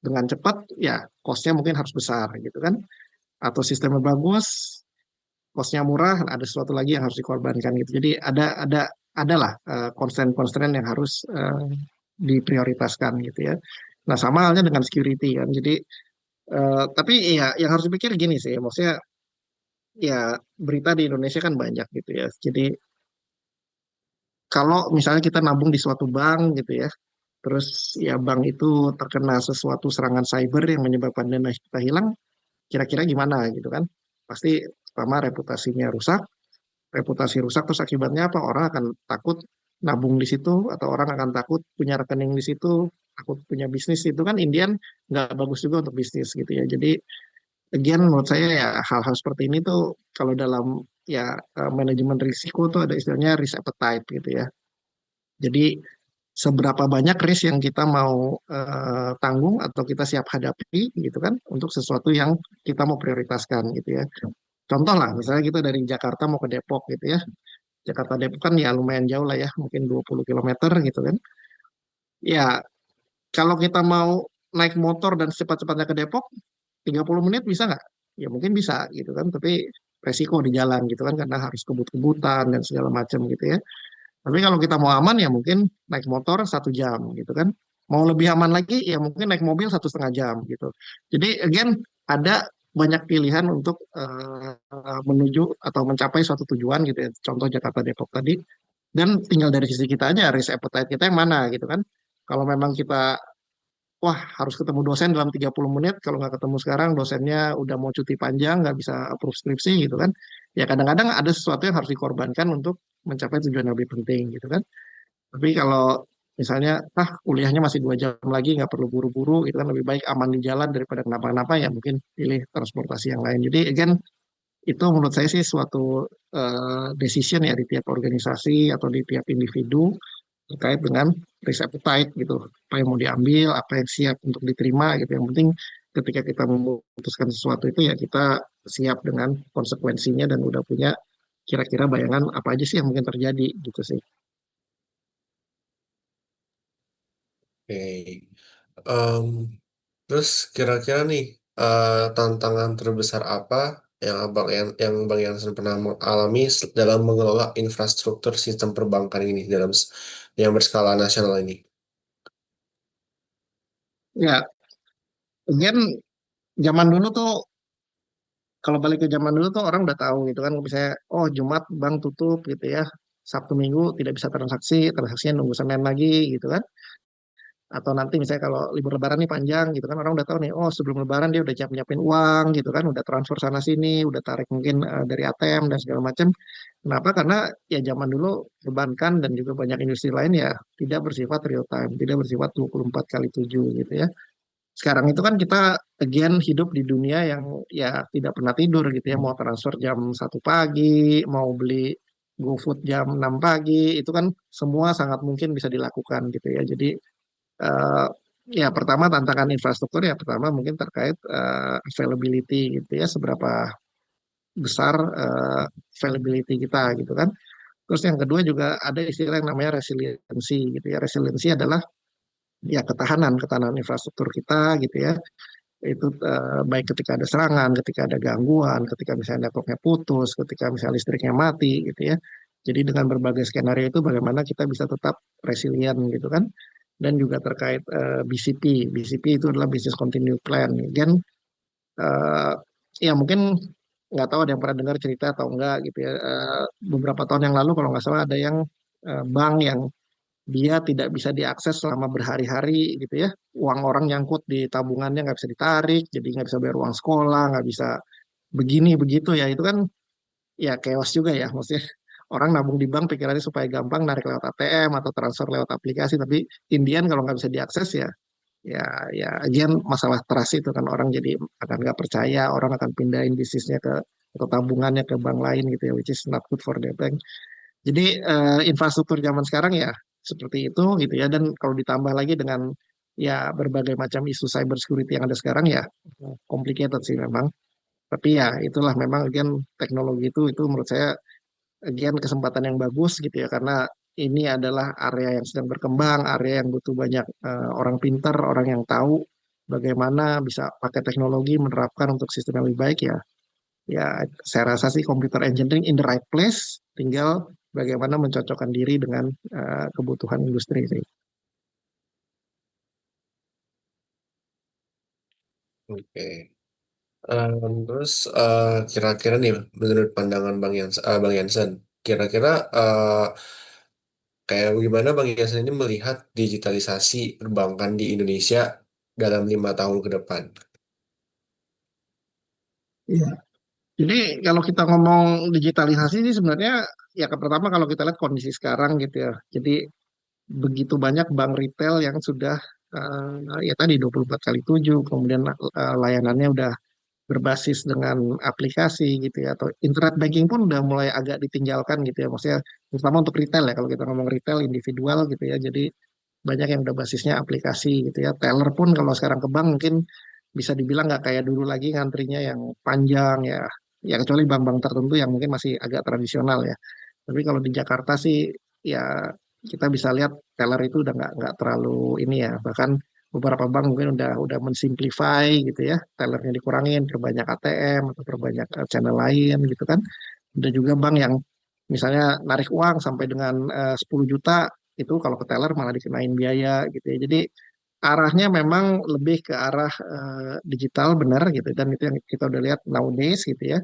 dengan cepat, ya cost-nya mungkin harus besar gitu kan. Atau sistemnya bagus, cost-nya murah, ada sesuatu lagi yang harus dikorbankan gitu. Jadi adalah constraint-constraint yang harus diprioritaskan gitu ya. Nah, sama halnya dengan security kan. Jadi tapi ya yang harus dipikir gini sih, maksudnya ya berita di Indonesia kan banyak gitu ya. Jadi kalau misalnya kita nabung di suatu bank gitu ya, terus ya bank itu terkena sesuatu serangan cyber yang menyebabkan dana kita hilang, kira-kira gimana gitu kan? Pasti pertama reputasinya rusak, reputasi rusak terus akibatnya apa? Orang akan takut nabung di situ atau orang akan takut punya rekening di situ, takut punya bisnis itu kan Indian nggak bagus juga untuk bisnis gitu ya. Jadi again menurut saya ya hal-hal seperti ini tuh kalau dalam ya manajemen risiko tuh ada istilahnya risk appetite gitu ya. Jadi seberapa banyak risk yang kita mau tanggung atau kita siap hadapi gitu kan untuk sesuatu yang kita mau prioritaskan gitu ya. Contoh lah, misalnya kita dari Jakarta mau ke Depok gitu ya. Jakarta Depok kan ya lumayan jauh lah ya, mungkin 20 kilometer gitu kan. Ya, kalau kita mau naik motor dan secepat-cepatnya ke Depok, 30 menit bisa nggak? Ya mungkin bisa gitu kan, tapi resiko di jalan gitu kan, karena harus kebut-kebutan dan segala macam gitu ya. Tapi kalau kita mau aman ya mungkin naik motor 1 jam gitu kan. Mau lebih aman lagi ya mungkin naik mobil 1,5 jam gitu. Jadi again ada banyak pilihan untuk menuju atau mencapai suatu tujuan gitu ya. Contoh Jakarta Depok tadi. Dan tinggal dari sisi kita aja risk appetite kita yang mana gitu kan. Kalau memang kita wah harus ketemu dosen dalam 30 menit, kalau nggak ketemu sekarang dosennya udah mau cuti panjang, nggak bisa approve skripsi gitu kan. Ya kadang-kadang ada sesuatu yang harus dikorbankan untuk mencapai tujuan yang lebih penting gitu kan. Tapi kalau misalnya, kuliahnya masih 2 jam lagi, nggak perlu buru-buru, itu kan lebih baik aman di jalan daripada kenapa-napa, ya mungkin pilih transportasi yang lain. Jadi again, itu menurut saya sih suatu decision ya di tiap organisasi atau di tiap individu terkait dengan risk appetite gitu. Apa yang mau diambil, apa yang siap untuk diterima gitu. Yang penting ketika kita memutuskan sesuatu itu ya kita siap dengan konsekuensinya dan udah punya kira-kira bayangan apa aja sih yang mungkin terjadi gitu sih. Oke. Em, Terus kira-kira nih tantangan terbesar apa yang Bang Jansen pernah mengalami dalam mengelola infrastruktur sistem perbankan ini yang berskala nasional ini? Ya, again zaman dulu tuh kalau balik ke zaman dulu tuh orang udah tahu gitu kan misalnya oh Jumat bank tutup gitu ya. Sabtu Minggu tidak bisa transaksi, transaksinya nunggu Senin lagi gitu kan. Atau nanti misalnya kalau libur lebaran nih panjang gitu kan orang udah tahu nih oh sebelum lebaran dia udah nyiapin uang gitu kan udah transfer sana sini udah tarik mungkin dari ATM dan segala macam. Kenapa? Karena ya zaman dulu perbankan dan juga banyak industri lain ya tidak bersifat real time, tidak bersifat 24/7 gitu ya. Sekarang itu kan kita again hidup di dunia yang ya tidak pernah tidur gitu ya mau transfer jam 1 pagi mau beli GoFood jam 6 pagi itu kan semua sangat mungkin bisa dilakukan gitu ya. Jadi eh, ya pertama tantangan infrastruktur ya pertama mungkin terkait availability gitu ya seberapa besar availability kita gitu kan. Terus yang kedua juga ada istilah yang namanya resiliensi gitu ya. Resiliensi adalah ya ketahanan infrastruktur kita gitu ya. Itu baik ketika ada serangan, ketika ada gangguan, ketika misalnya networknya putus, ketika misalnya listriknya mati gitu ya. Jadi dengan berbagai skenario itu bagaimana kita bisa tetap resilient gitu kan. Dan juga terkait BCP. BCP itu adalah Business Continuity Plan. Dan eh, ya mungkin nggak tahu ada yang pernah dengar cerita atau enggak gitu ya. Beberapa tahun yang lalu kalau nggak salah ada yang bank yang dia tidak bisa diakses selama berhari-hari gitu ya. Uang orang nyangkut di tabungannya nggak bisa ditarik, jadi nggak bisa bayar uang sekolah, nggak bisa begini begitu ya. Itu kan ya chaos juga ya. Maksudnya orang nabung di bank pikirannya supaya gampang narik lewat ATM atau transfer lewat aplikasi, tapi Indian kalau nggak bisa diakses ya ya ya again masalah trust itu kan orang jadi akan nggak percaya, orang akan pindahin bisnisnya ke atau tabungannya ke bank lain gitu ya, which is not good for the bank. Jadi infrastruktur zaman sekarang ya seperti itu gitu ya. Dan kalau ditambah lagi dengan ya berbagai macam isu cyber security yang ada sekarang ya complicated sih memang. Tapi ya itulah memang again teknologi itu menurut saya again kesempatan yang bagus gitu ya karena ini adalah area yang sedang berkembang, area yang butuh banyak orang pintar, orang yang tahu bagaimana bisa pakai teknologi menerapkan untuk sistem yang lebih baik ya. Ya, saya rasa sih computer engineering in the right place, tinggal bagaimana mencocokkan diri dengan kebutuhan industri sih. Oke. Terus kira-kira nih menurut pandangan Bang Jansen, kira-kira kayak gimana Bang Jansen ini melihat digitalisasi perbankan di Indonesia dalam 5 tahun ke depan? Iya. Jadi kalau kita ngomong digitalisasi ini sebenarnya ya pertama kalau kita lihat kondisi sekarang gitu ya. Jadi begitu banyak bank retail yang sudah ya tadi 24/7, kemudian layanannya udah berbasis dengan aplikasi gitu ya, atau internet banking pun udah mulai agak ditinggalkan gitu ya, maksudnya terutama untuk retail ya, kalau kita ngomong retail individual gitu ya, jadi banyak yang udah basisnya aplikasi gitu ya. Teller pun kalau sekarang ke bank mungkin bisa dibilang nggak kayak dulu lagi ngantrinya yang panjang ya, ya kecuali bank-bank tertentu yang mungkin masih agak tradisional ya. Tapi kalau di Jakarta sih ya kita bisa lihat teller itu udah nggak terlalu ini ya. Bahkan beberapa bank mungkin udah mensimplify gitu ya. Tellernya dikurangin, perbanyak ATM atau perbanyak channel lain gitu kan. Ada juga bank yang misalnya narik uang sampai dengan 10 juta itu kalau ke teller malah dikenain biaya gitu ya. Jadi arahnya memang lebih ke arah digital benar gitu, dan itu yang kita udah lihat nowadays gitu ya.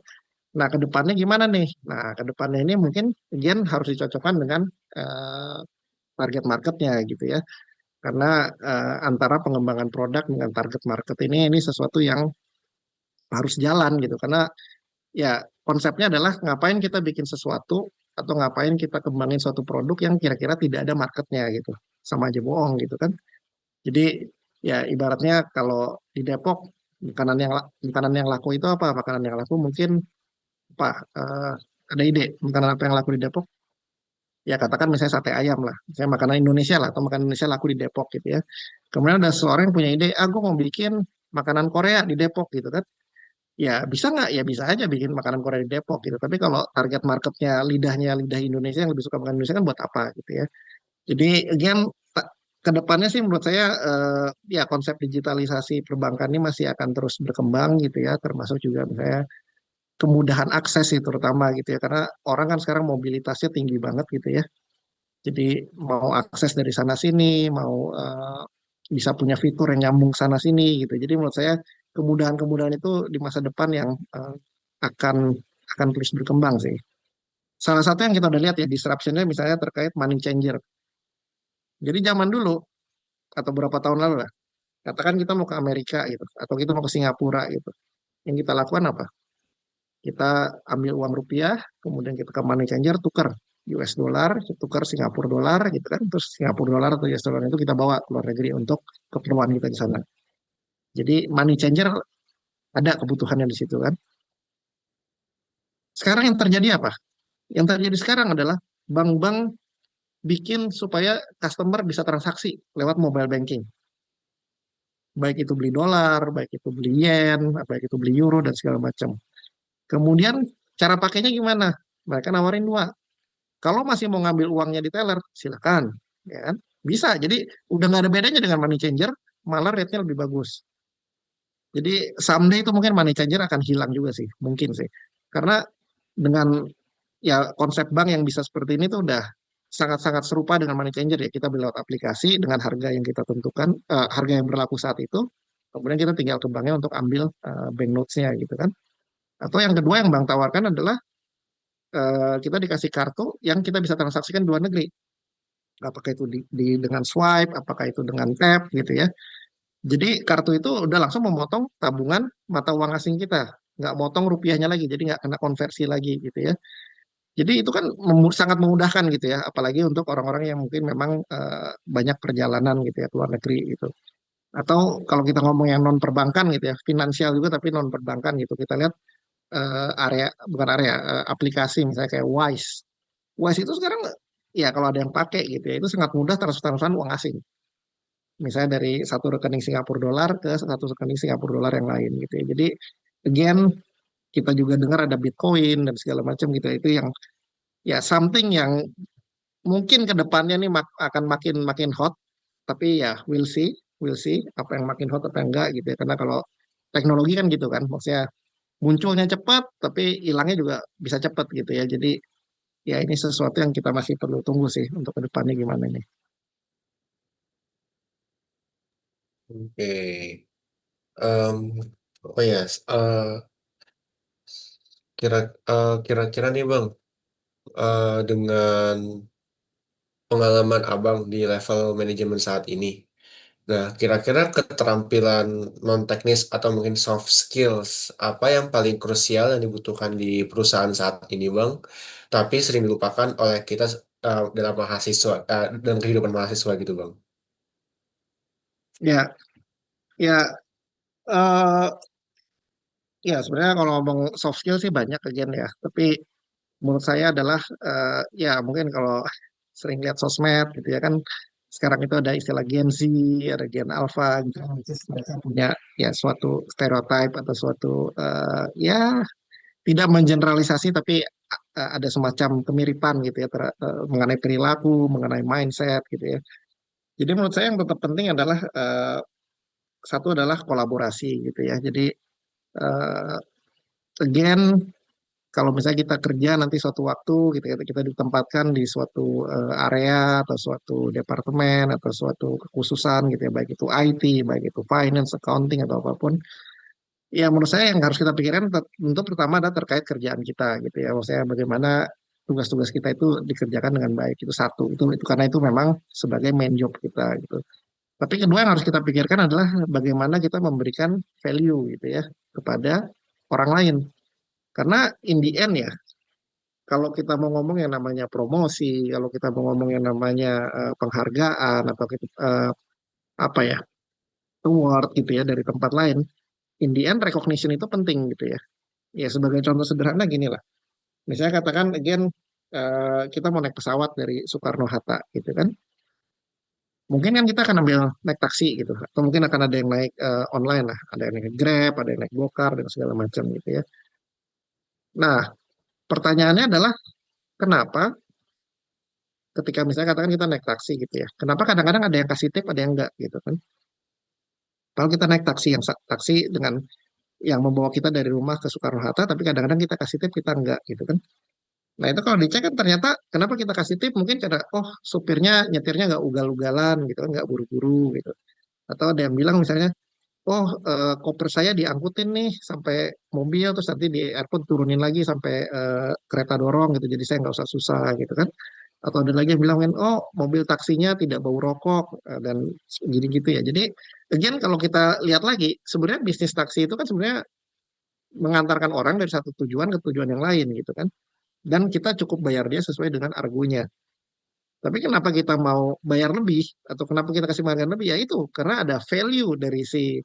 Nah, ke depannya gimana nih? Nah, ke depannya ini mungkin again harus dicocokkan dengan eh, target marketnya gitu ya. Karena antara pengembangan produk dengan target market ini sesuatu yang harus jalan gitu. Karena ya konsepnya adalah ngapain kita bikin sesuatu atau ngapain kita kembangin suatu produk yang kira-kira tidak ada marketnya gitu. Sama aja bohong gitu kan. Jadi ya ibaratnya kalau di Depok makanan yang laku itu apa? Makanan yang laku mungkin apa? Ada ide makanan apa yang laku di Depok? Ya katakan misalnya sate ayam lah, misalnya makanan Indonesia lah, atau makanan Indonesia laku di Depok gitu ya. Kemudian ada seorang yang punya ide, gue mau bikin makanan Korea di Depok gitu kan. Ya bisa nggak? Ya bisa aja bikin makanan Korea di Depok gitu. Tapi kalau target marketnya lidah Indonesia yang lebih suka makan Indonesia kan buat apa gitu ya. Jadi again ke depannya sih menurut saya ya konsep digitalisasi perbankan ini masih akan terus berkembang gitu ya, termasuk juga misalnya kemudahan akses sih terutama gitu ya, karena orang kan sekarang mobilitasnya tinggi banget gitu ya. Jadi mau akses dari sana sini, mau bisa punya fitur yang nyambung sana sini gitu. Jadi menurut saya kemudahan-kemudahan itu di masa depan yang akan akan terus berkembang sih. Salah satu yang kita udah lihat ya disruptionnya misalnya terkait money changer. Jadi zaman dulu atau beberapa tahun lalu lah, katakan kita mau ke Amerika gitu, atau kita mau ke Singapura gitu. Yang kita lakukan apa? Kita ambil uang rupiah, kemudian kita ke money changer, tukar US dollar, tukar Singapura dolar gitu kan. Terus Singapura dolar atau US dollar itu kita bawa ke luar negeri untuk keperluan kita di sana. Jadi money changer ada kebutuhannya di situ kan. Sekarang yang terjadi apa? Yang terjadi sekarang adalah bank-bank bikin supaya customer bisa transaksi lewat mobile banking. Baik itu beli dolar, baik itu beli yen, baik itu beli euro dan segala macam. Kemudian cara pakainya gimana? Mereka nawarin dua. Kalau masih mau ngambil uangnya di teller, silakan, ya kan? Bisa. Jadi udah nggak ada bedanya dengan money changer, malah rate-nya lebih bagus. Jadi someday itu mungkin money changer akan hilang juga sih, mungkin sih. Karena dengan ya konsep bank yang bisa seperti ini tuh udah sangat-sangat serupa dengan money changer ya. Kita beli lewat aplikasi dengan harga yang kita tentukan, harga yang berlaku saat itu. Kemudian kita tinggal ke banknya untuk ambil bank notes-nya gitu kan. Atau yang kedua yang bank tawarkan adalah kita dikasih kartu yang kita bisa transaksikan di luar negeri. Apakah itu dengan swipe, apakah itu dengan tap gitu ya. Jadi kartu itu udah langsung memotong tabungan mata uang asing kita, nggak motong rupiahnya lagi, jadi nggak kena konversi lagi gitu ya. Jadi itu kan sangat memudahkan gitu ya, apalagi untuk orang-orang yang mungkin memang banyak perjalanan gitu ya ke luar negeri gitu. Atau kalau kita ngomong yang non perbankan gitu ya, finansial juga tapi non perbankan gitu, kita lihat area bukan area aplikasi misalnya kayak Wise. Wise itu sekarang ya kalau ada yang pakai gitu ya, itu sangat mudah transfer uang asing. Misalnya dari satu rekening Singapura dolar ke satu rekening Singapura dolar yang lain gitu ya. Jadi again kita juga dengar ada Bitcoin dan segala macam gitu ya. Itu yang ya something yang mungkin ke depannya nih akan makin makin hot, tapi ya we'll see apa yang makin hot apa yang enggak gitu ya. Karena kalau teknologi kan gitu kan, maksudnya munculnya cepat, tapi hilangnya juga bisa cepat gitu ya. Jadi ya ini sesuatu yang kita masih perlu tunggu sih untuk ke depannya gimana nih. Oke. Em, oh ya, kira kira-kira nih Bang, dengan pengalaman Abang di level manajemen saat ini. Nah, kira-kira keterampilan non-teknis atau mungkin soft skills apa yang paling krusial yang dibutuhkan di perusahaan saat ini, Bang? Tapi sering dilupakan oleh kita dalam mahasiswa, dalam kehidupan mahasiswa gitu, Bang. Ya, ya, eh, ya sebenarnya kalau ngomong soft skill sih banyak again ya. Tapi menurut saya adalah ya mungkin kalau sering lihat sosmed gitu ya kan sekarang itu ada istilah Gen Z, ada Gen Alpha gitu kan, which is mereka punya ya suatu stereotype atau suatu ya tidak mengeneralisasi tapi ada semacam kemiripan gitu ya mengenai perilaku, mengenai mindset gitu ya. Jadi menurut saya yang tetap penting adalah satu adalah kolaborasi gitu ya. Jadi eh, again kalau misalnya kita kerja nanti suatu waktu gitu ya, kita ditempatkan di suatu area atau suatu departemen atau suatu kekhususan gitu ya, baik itu IT, baik itu finance, accounting atau apapun. Ya menurut saya yang harus kita pikirkan tentu pertama adalah terkait kerjaan kita gitu ya. Maksudnya bagaimana tugas-tugas kita itu dikerjakan dengan baik itu satu. Itu karena itu memang sebagai main job kita gitu. Tapi kedua yang harus kita pikirkan adalah bagaimana kita memberikan value gitu ya kepada orang lain. Karena in the end ya kalau kita mau ngomong yang namanya promosi, kalau kita mau ngomong yang namanya penghargaan atau apa ya, award gitu ya dari tempat lain, in the end recognition itu penting gitu ya. Ya sebagai contoh sederhana gini lah. Misalnya katakan again kita mau naik pesawat dari Soekarno-Hatta gitu kan. Mungkin kan kita akan ambil naik taksi gitu, atau mungkin akan ada yang naik online lah, ada yang naik Grab, ada yang naik Gokar dan segala macam gitu ya. Nah, pertanyaannya adalah kenapa ketika misalnya katakan kita naik taksi gitu ya. Kenapa kadang-kadang ada yang kasih tip, ada yang enggak gitu kan. Kalau kita naik taksi yang taksi dengan yang membawa kita dari rumah ke Soekarno-Hatta, tapi kadang-kadang kita kasih tip, kita enggak gitu kan. Nah itu kalau dicek kan ternyata kenapa kita kasih tip mungkin karena oh supirnya nyetirnya nggak ugal-ugalan gitu kan, nggak buru-buru gitu. Atau ada yang bilang misalnya, oh koper saya diangkutin nih sampai mobil terus nanti di airport turunin lagi sampai kereta dorong gitu, jadi saya nggak usah susah gitu kan. Atau ada lagi yang bilang kan, oh mobil taksinya tidak bau rokok dan gini gitu ya. Jadi again kalau kita lihat lagi sebenarnya bisnis taksi itu kan sebenarnya mengantarkan orang dari satu tujuan ke tujuan yang lain gitu kan. Dan kita cukup bayar dia sesuai dengan argonya. Tapi kenapa kita mau bayar lebih atau kenapa kita kasih makan lebih ya itu karena ada value dari si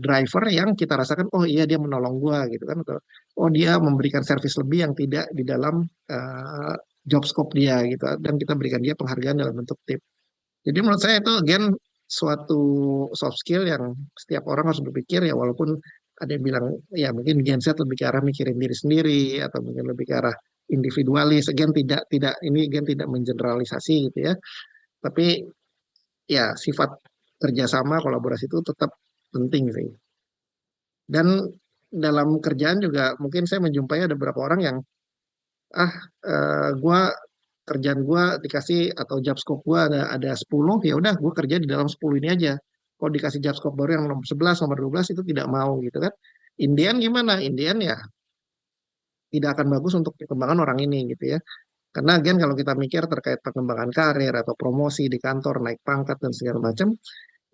driver yang kita rasakan oh iya dia menolong gua gitu kan atau oh dia memberikan servis lebih yang tidak di dalam uh, job scope dia gitu dan kita berikan dia penghargaan dalam bentuk tip. Jadi menurut saya itu again suatu soft skill yang setiap orang harus berpikir ya walaupun ada yang bilang ya mungkin Gen Z lebih ke arah mikirin diri sendiri atau mungkin lebih ke arah individualis. Again tidak ini again tidak mengeneralisasi gitu ya. Tapi ya sifat kerjasama kolaborasi itu tetap penting sih. Dan dalam kerjaan juga mungkin saya menjumpai ada beberapa orang yang ah gua kerjaan gua dikasih atau job scope gua ada 10 ya udah gua kerja di dalam 10 ini aja. Kalau dikasih job scope baru yang nomor 11 nomor 12 itu tidak mau gitu kan. Indian gimana? Indian ya tidak akan bagus untuk perkembangan orang ini gitu ya. Karena again kalau kita mikir terkait perkembangan karir atau promosi di kantor, naik pangkat dan segala macam,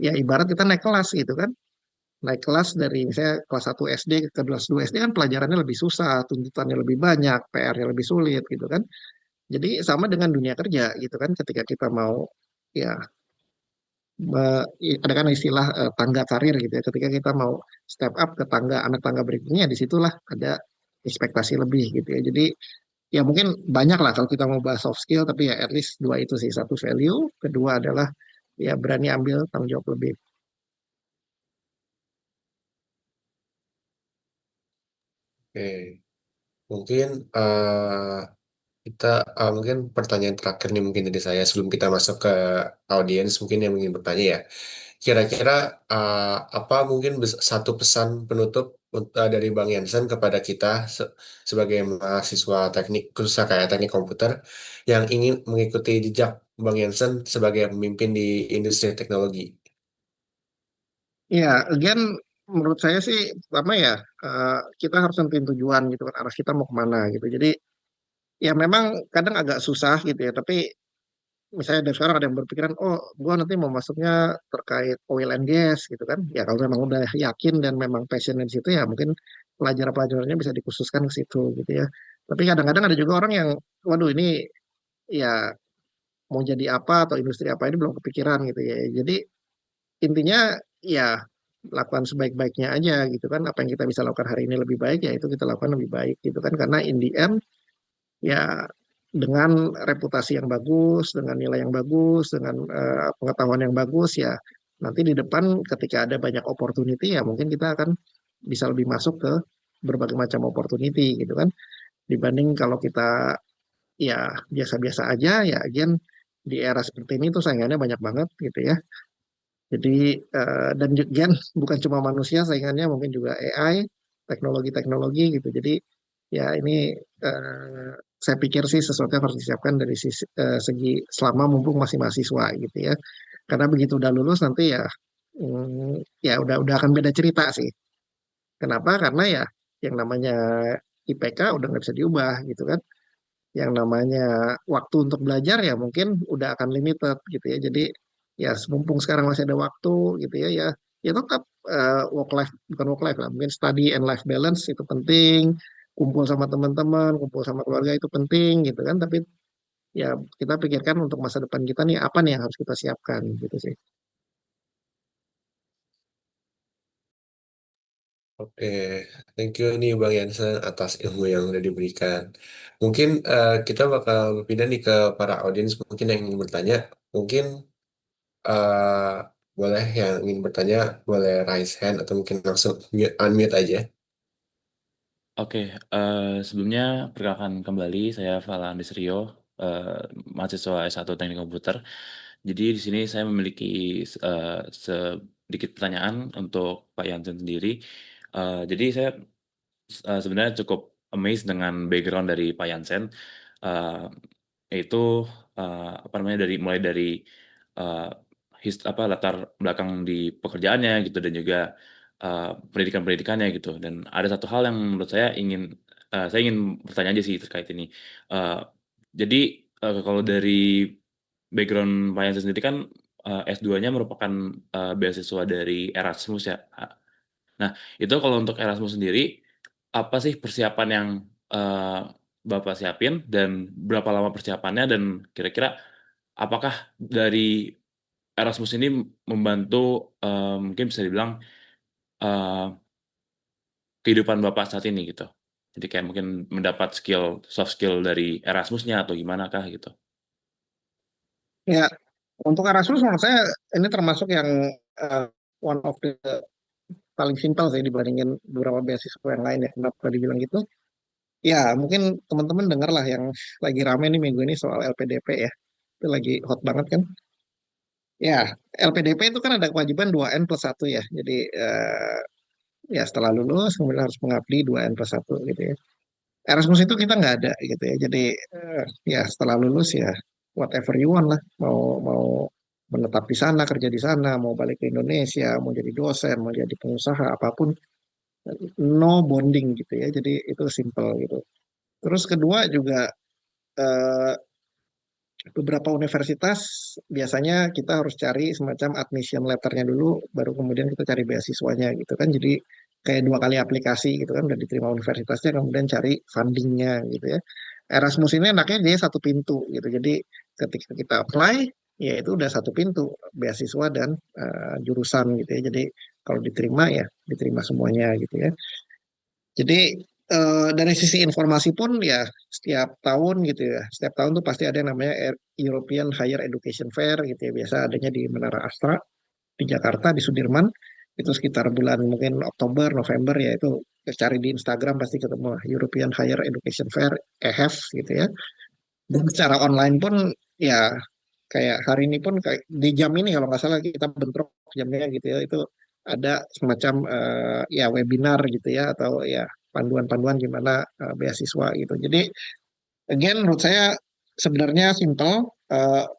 ya ibarat kita naik kelas gitu kan. Naik kelas dari misalnya kelas 1 SD ke kelas 2 SD kan pelajarannya lebih susah, tuntutannya lebih banyak, PR-nya lebih sulit gitu kan. Jadi sama dengan dunia kerja gitu kan ketika kita mau ya ada kan istilah tangga karir gitu ya. Ketika kita mau step up ke tangga anak tangga berikutnya disitulah ada ekspektasi lebih gitu ya. Jadi ya mungkin banyak lah kalau kita mau bahas soft skill tapi ya at least dua itu sih. Satu value, kedua adalah ya berani ambil tanggung jawab lebih. Oke, mungkin kita mungkin pertanyaan terakhir nih mungkin dari saya sebelum kita masuk ke audiens mungkin yang ingin bertanya ya. kira-kira apa mungkin satu pesan penutup dari Bang Jansen kepada kita sebagai mahasiswa teknik, khususnya kayak teknik komputer, yang ingin mengikuti jejak Bang Jansen sebagai pemimpin di industri teknologi? Ya, again, menurut saya sih pertama ya kita harus nentuin tujuan gitu kan, arah kita mau kemana gitu. Jadi ya memang kadang agak susah gitu ya, tapi misalnya dari sekarang ada yang berpikiran, oh, gua nanti mau masuknya terkait oil and gas gitu kan. Ya kalau memang udah yakin dan memang passion di situ ya mungkin pelajaran-pelajarannya bisa dikhususkan ke situ gitu ya. Tapi kadang-kadang ada juga orang yang, waduh ini ya mau jadi apa atau industri apa ini belum kepikiran gitu ya. Jadi intinya ya lakukan sebaik-baiknya aja gitu kan. Apa yang kita bisa lakukan hari ini lebih baik ya itu kita lakukan lebih baik gitu kan. Karena in the end ya dengan reputasi yang bagus, dengan nilai yang bagus, dengan pengetahuan yang bagus ya nanti di depan ketika ada banyak opportunity ya mungkin kita akan bisa lebih masuk ke berbagai macam opportunity gitu kan dibanding kalau kita ya biasa-biasa aja ya again di era seperti ini tuh saingannya banyak banget gitu ya. Jadi dan again bukan cuma manusia saingannya mungkin juga AI, teknologi-teknologi gitu. Jadi ya ini eh, saya pikir sih sesuatu yang harus disiapkan dari segi selama mumpung masih mahasiswa gitu ya. Karena begitu udah lulus nanti ya ya udah akan beda cerita sih. Kenapa? Karena ya yang namanya IPK udah nggak bisa diubah gitu kan. Yang namanya waktu untuk belajar ya mungkin udah akan limited gitu ya. Jadi ya mumpung sekarang masih ada waktu gitu ya ya ya tetap work life bukan work life lah mungkin study and life balance itu penting kumpul sama teman-teman kumpul sama keluarga itu penting gitu kan tapi ya kita pikirkan untuk masa depan kita nih apa nih yang harus kita siapkan gitu sih. Oke, thank you nih Bang Jansen atas ilmu yang udah diberikan. Mungkin kita bakal pindah nih ke para audiens mungkin yang ingin bertanya. Mungkin eh, boleh yang ingin bertanya boleh raise hand atau mungkin langsung unmute aja. Oke, sebelumnya perkenalkan kembali saya Fala Andesrio, mahasiswa S1 Teknik Komputer. Jadi di sini saya memiliki sedikit pertanyaan untuk Pak Jansen sendiri. Jadi saya sebenarnya cukup amazed dengan background dari Pak Jansen, eee, yaitu, apa namanya, mulai dari, eee, latar belakang di pekerjaannya gitu dan juga, pendidikan-pendidikannya gitu. Dan ada satu hal yang menurut saya ingin bertanya aja sih terkait ini. Eee, jadi, kalau dari background Pak Jansen sendiri kan, S2-nya merupakan, beasiswa dari Erasmus ya, Nah, itu kalau untuk Erasmus sendiri, apa sih persiapan yang, eee, Bapak siapin dan berapa lama persiapannya dan kira-kira apakah dari Erasmus ini membantu, mungkin bisa dibilang, eee, kehidupan Bapak saat ini gitu? Jadi kayak mungkin mendapat soft skill dari Erasmusnya atau gimana kah gitu? Ya untuk Erasmus menurut saya ini termasuk yang eh, one of the paling simpel sih dibandingin beberapa beasiswa yang lain ya kenapa dibilang gitu. Ya, mungkin teman-teman dengar lah yang lagi rame nih minggu ini soal LPDP ya. Itu lagi hot banget kan. Ya, LPDP itu kan ada kewajiban 2N+1 ya. Jadi ya setelah lulus kemudian harus mengabdi 2N+1 gitu ya. Erasmus itu kita nggak ada gitu ya. Jadi ya setelah lulus ya whatever you want lah. Mau mau menetap di sana, kerja di sana, mau balik ke Indonesia, mau jadi dosen, mau jadi pengusaha, apapun no bonding gitu ya. Jadi itu simple gitu. Terus kedua juga eh, beberapa universitas biasanya kita harus cari semacam admission letternya dulu, baru kemudian kita cari beasiswanya gitu kan. Jadi kayak dua kali aplikasi gitu kan, udah diterima universitasnya, kemudian cari fundingnya gitu ya. Erasmus ini enaknya dia satu pintu gitu. Jadi ketika kita apply, ya itu udah satu pintu, beasiswa dan jurusan gitu ya. Jadi kalau diterima ya diterima semuanya gitu ya. Jadi dari sisi informasi pun ya setiap tahun gitu ya, setiap tahun tuh pasti ada yang namanya European Higher Education Fair gitu ya, biasa adanya di Menara Astra di Jakarta di Sudirman, itu sekitar bulan mungkin Oktober, November ya itu cari di Instagram pasti ketemu lah, European Higher Education Fair, EHF gitu ya. Dan secara online pun ya kayak hari ini pun kayak di jam ini kalau nggak salah kita bentrok jamnya gitu ya, itu ada semacam ya webinar gitu ya, atau ya panduan-panduan gimana beasiswa gitu. Jadi again menurut saya sebenarnya simple,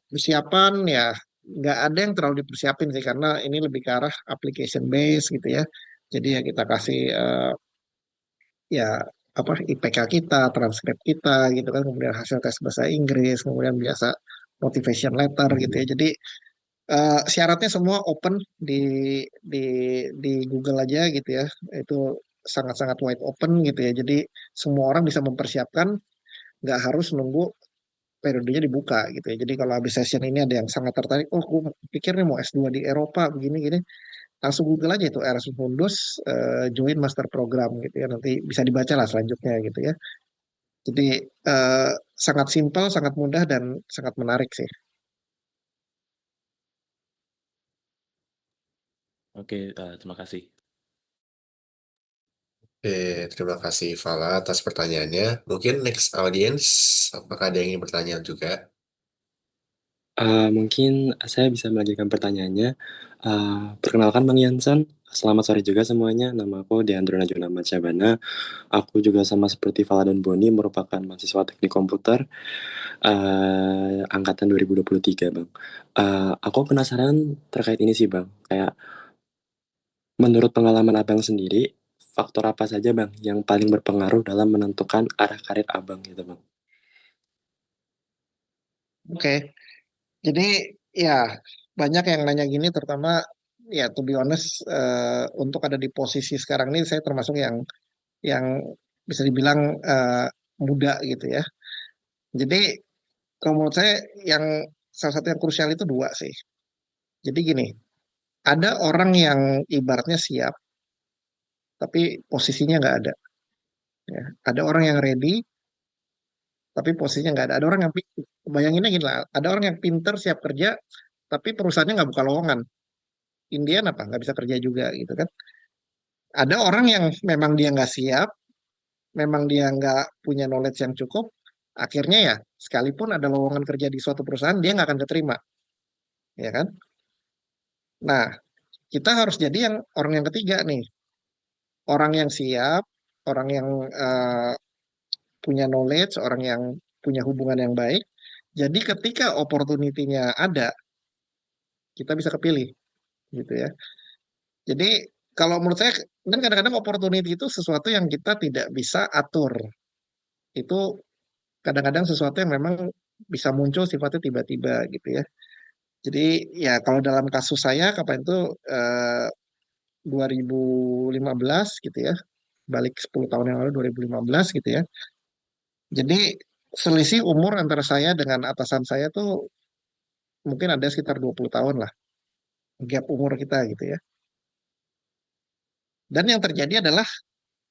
persiapan ya nggak ada yang terlalu dipersiapin sih, karena ini lebih ke arah application base gitu ya. Jadi ya kita kasih ya apa IPK kita, transkrip kita gitu kan, kemudian hasil tes bahasa Inggris, kemudian biasa motivation letter gitu ya. Jadi syaratnya semua open di di di Google aja gitu ya. Itu sangat-sangat wide open gitu ya. Jadi semua orang bisa mempersiapkan, nggak harus nunggu periodenya dibuka gitu ya. Jadi kalau habis session ini ada yang sangat tertarik, oh gue pikir nih mau S2 di Eropa begini-gini, langsung Google aja itu Erasmus Mundus join master program gitu ya. Nanti bisa dibaca lah selanjutnya gitu ya. Jadi eh, sangat simpel, sangat mudah dan sangat menarik sih. Oke, terima kasih. Oke, terima kasih Fala atas pertanyaannya. Mungkin next audience, apakah ada yang ingin bertanya juga? Mungkin saya bisa melanjutkan pertanyaannya. Perkenalkan Bang Yansan, selamat sore juga semuanya. Nama aku Deandro Najwa Cabana. Aku juga sama seperti Fala dan Boni merupakan mahasiswa teknik komputer angkatan 2023, Bang. Aku penasaran terkait ini sih, Bang. Kayak menurut pengalaman Abang sendiri, faktor apa saja, Bang, yang paling berpengaruh dalam menentukan arah karir Abang gitu, Bang? Oke, jadi ya banyak yang nanya gini, terutama ya to be honest, untuk ada di posisi sekarang ini saya termasuk yang bisa dibilang muda gitu ya. Jadi kalau menurut saya yang salah satu yang krusial itu dua sih. Jadi gini, ada orang yang ibaratnya siap tapi posisinya nggak ada. Ya. Ada orang yang ready tapi posisinya nggak ada. Ada orang yang bayanginnya gini lah, ada orang yang pinter siap kerja tapi perusahaannya nggak buka lowongan. Indian apa nggak bisa kerja juga gitu kan. Ada orang yang memang dia nggak siap, memang dia nggak punya knowledge yang cukup, akhirnya ya sekalipun ada lowongan kerja di suatu perusahaan dia nggak akan keterima, ya kan? Nah, kita harus jadi yang orang yang ketiga nih, orang yang siap, orang yang eh, punya knowledge, orang yang punya hubungan yang baik. Jadi ketika opportunity-nya ada, kita bisa kepilih, gitu ya. Jadi kalau menurut saya, kan kadang-kadang opportunity itu sesuatu yang kita tidak bisa atur. Itu kadang-kadang sesuatu yang memang bisa muncul sifatnya tiba-tiba gitu ya. Jadi ya kalau dalam kasus saya kapan itu 2015 gitu ya, balik 10 tahun yang lalu 2015 gitu ya. Jadi selisih umur antara saya dengan atasan saya tuh mungkin ada sekitar 20 tahun lah, gap umur kita gitu ya. Dan yang terjadi adalah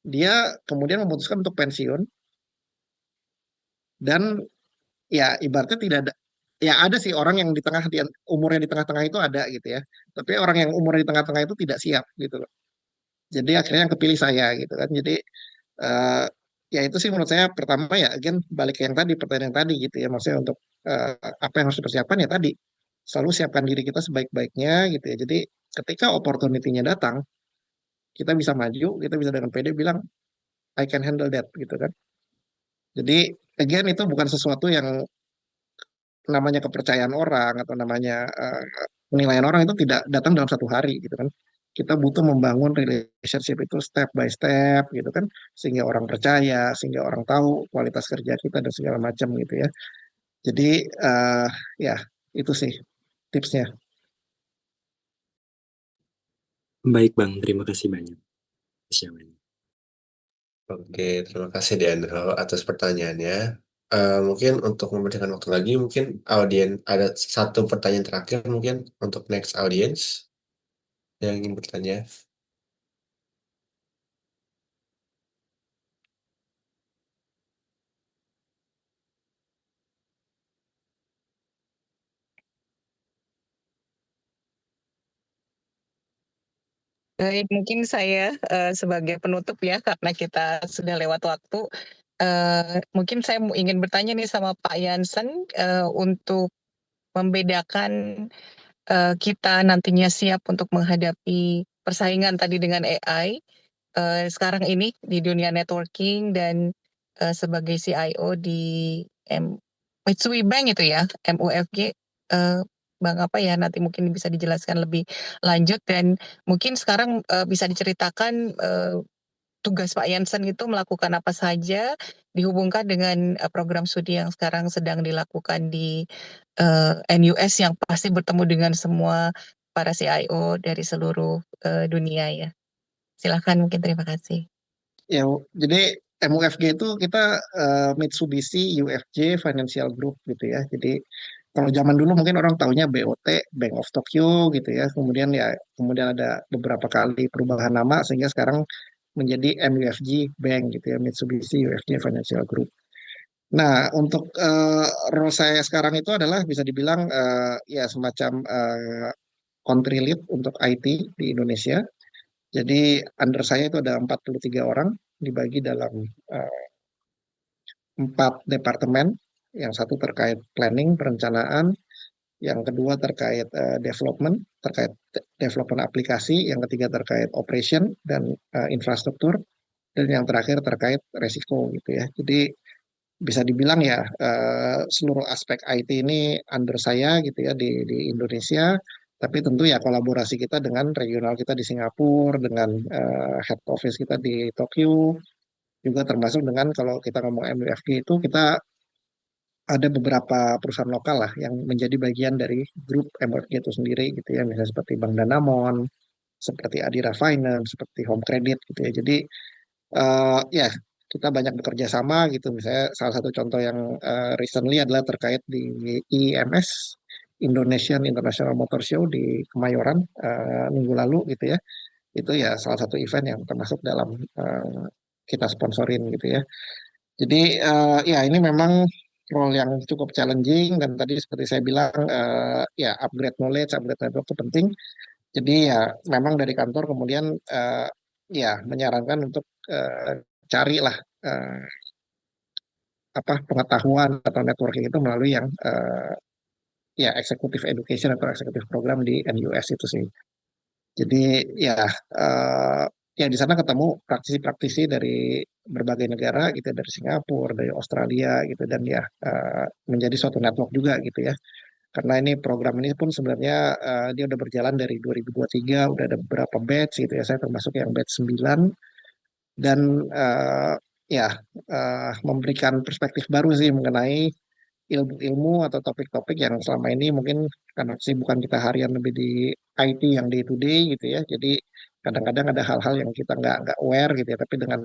dia kemudian memutuskan untuk pensiun, dan ya ibaratnya tidak ada, ya ada sih orang yang di tengah, dia umurnya di tengah-tengah itu ada gitu ya, tapi orang yang umurnya di tengah-tengah itu tidak siap gitu loh. Jadi akhirnya yang kepilih saya gitu kan. Jadi eh, ya itu sih menurut saya pertama ya, again balik ke yang tadi, pertanyaan yang tadi gitu ya, maksudnya untuk apa yang harus dipersiapkan ya tadi, selalu siapkan diri kita sebaik-baiknya gitu ya. Jadi ketika opportunity-nya datang, kita bisa maju, kita bisa dengan pede bilang I can handle that gitu kan. Jadi again itu bukan sesuatu yang namanya kepercayaan orang atau namanya penilaian orang itu tidak datang dalam satu hari gitu kan. Kita butuh membangun relationship itu step by step gitu kan, sehingga orang percaya, sehingga orang tahu kualitas kerja kita dan segala macam gitu ya. Jadi ya itu sih tipsnya. Baik, Bang. Terima kasih banyak. Siapa? Oke, terima kasih Deandro atas pertanyaannya. Mungkin untuk memberikan waktu lagi, mungkin audiens ada satu pertanyaan terakhir mungkin untuk next audience yang ingin bertanya. Baik, mungkin saya sebagai penutup ya, karena kita sudah lewat waktu. Mungkin saya ingin bertanya nih sama Pak Jansen untuk membedakan kita nantinya siap untuk menghadapi persaingan tadi dengan AI sekarang ini di dunia networking dan sebagai CIO di Mitsui Bank itu ya, MUFG. Bang apa ya, nanti mungkin bisa dijelaskan lebih lanjut dan mungkin sekarang bisa diceritakan tugas Pak Jansen itu melakukan apa saja dihubungkan dengan program studi yang sekarang sedang dilakukan di NUS yang pasti bertemu dengan semua para CIO dari seluruh dunia ya. Silahkan mungkin, terima kasih. Ya, jadi MUFG itu kita Mitsubishi UFJ Financial Group gitu ya. Jadi kalau zaman dulu mungkin orang taunya BOT, Bank of Tokyo gitu ya. Kemudian ada beberapa kali perubahan nama sehingga sekarang menjadi MUFG Bank gitu ya, Mitsubishi UFJ Financial Group. Nah, untuk role saya sekarang itu adalah bisa dibilang ya semacam country lead untuk IT di Indonesia. Jadi under saya itu ada 43 orang dibagi dalam eh, 4 departemen. Yang satu terkait planning, perencanaan, yang kedua terkait development aplikasi, yang ketiga terkait operation dan infrastruktur, dan yang terakhir terkait resiko gitu ya. Jadi bisa dibilang ya seluruh aspek IT ini under saya gitu ya di Indonesia. Tapi tentu ya kolaborasi kita dengan regional kita di Singapura, dengan head office kita di Tokyo, juga termasuk dengan kalau kita ngomong MUFG itu kita ada beberapa perusahaan lokal lah yang menjadi bagian dari grup MUFG itu sendiri gitu ya, misalnya seperti Bank Danamon, seperti Adira Finance, seperti Home Credit gitu ya. Jadi ya kita banyak bekerja sama gitu. Misalnya salah satu contoh yang recently adalah terkait di IMS Indonesian International Motor Show di Kemayoran minggu lalu gitu ya. Itu ya salah satu event yang termasuk dalam kita sponsorin gitu ya. Jadi ya ini memang role yang cukup challenging dan tadi seperti saya bilang ya upgrade knowledge, upgrade network itu penting. Jadi ya memang dari kantor kemudian ya menyarankan untuk carilah eh, apa pengetahuan atau networking itu melalui yang ya executive education atau executive program di NUS itu sih. Jadi ya eh, ya di sana ketemu praktisi-praktisi dari berbagai negara gitu, dari Singapura, dari Australia gitu, dan ya menjadi suatu network juga gitu ya. Karena ini program ini pun sebenarnya dia udah berjalan dari 2023, udah ada beberapa batch gitu ya. Saya termasuk yang batch 9 dan ya memberikan perspektif baru sih mengenai ilmu-ilmu atau topik-topik yang selama ini mungkin karena kesibukan kita harian lebih di IT yang day to day gitu ya. Jadi kadang-kadang ada hal-hal yang kita nggak aware gitu ya. Tapi dengan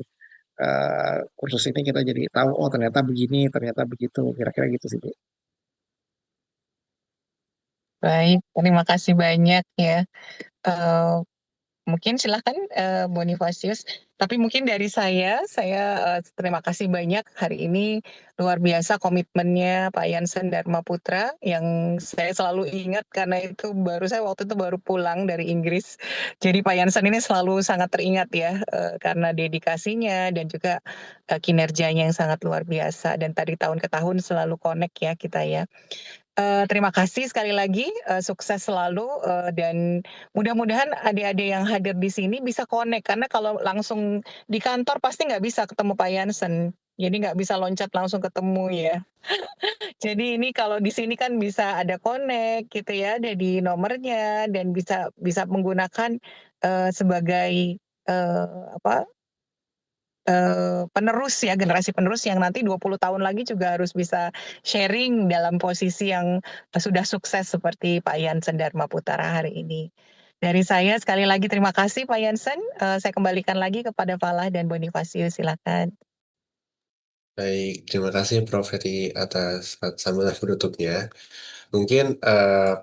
kursus ini kita jadi tahu oh ternyata begini, ternyata begitu. Kira-kira gitu sih, Bu. Baik, terima kasih banyak ya. Eh, Mungkin silahkan Bonifasius. Tapi mungkin dari saya terima kasih banyak hari ini, luar biasa komitmennya Pak Jansen Dharma Putra yang saya selalu ingat karena itu saya waktu itu baru pulang dari Inggris. Jadi Pak Jansen ini selalu sangat teringat ya karena dedikasinya dan juga kinerjanya yang sangat luar biasa dan tadi tahun ke tahun selalu connect ya kita ya. Terima kasih sekali lagi, sukses selalu, dan mudah-mudahan adik-adik yang hadir di sini bisa connect, karena kalau langsung di kantor pasti nggak bisa ketemu Pak Jansen. Jadi nggak bisa loncat langsung ketemu ya. Jadi ini kalau di sini kan bisa ada connect gitu ya, ada di nomornya dan bisa bisa menggunakan sebagai apa penerus ya, generasi penerus yang nanti 20 tahun lagi juga harus bisa sharing dalam posisi yang sudah sukses seperti Pak Jansen Dharma Putra hari ini. Dari saya sekali lagi terima kasih Pak Jansen. Saya kembalikan lagi kepada Falah dan Bonifasius, silakan. Baik, terima kasih Prof. Heti atas sambutan penutupnya. Mungkin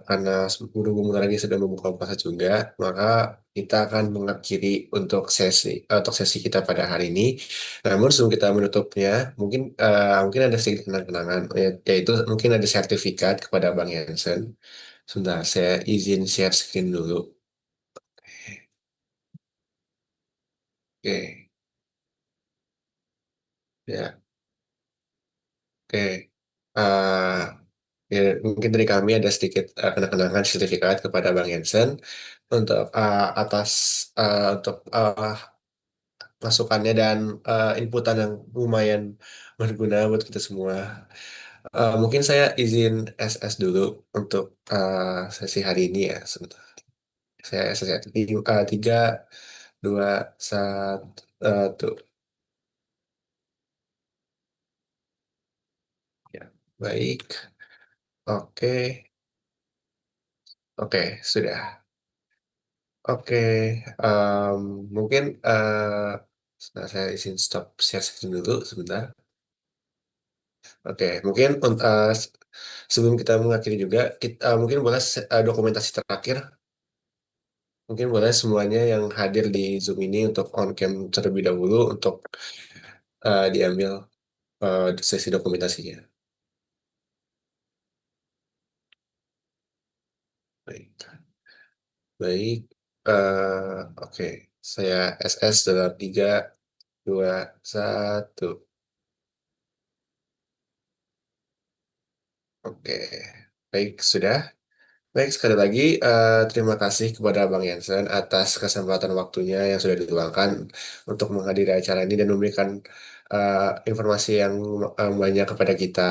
karena berhubung lagi sudah membuka puasa juga, maka kita akan mengakhiri untuk sesi kita pada hari ini. Namun sebelum kita menutupnya, mungkin ada sedikit kenang-kenangan, yaitu mungkin ada sertifikat kepada Bang Jansen. Sebentar, saya izin share screen dulu. Oke, ya, oke. Eh, Ya, mungkin dari kami ada sedikit kenang-kenangan sertifikat kepada Bang Jensen untuk atas untuk masukannya dan inputan yang lumayan berguna buat kita semua. Mungkin saya izin SS dulu untuk sesi hari ini ya. Sebentar. Saya SS 3, 2, 1. Ya, baik. Oke, oke, sudah. Oke, em, mungkin sebentar, saya izin stop share screen dulu sebentar. Oke, mungkin sebelum kita mengakhiri juga, mungkin boleh dokumentasi terakhir. Mungkin boleh semuanya yang hadir di Zoom ini untuk on cam terlebih dahulu untuk diambil sesi dokumentasinya. Baik, baik. Oke, saya SS dalam 3, 2, 1. Oke, baik, sudah. Baik, sekali lagi terima kasih kepada Bang Jansen atas kesempatan waktunya yang sudah diluangkan untuk menghadiri acara ini dan memberikan informasi yang banyak kepada kita.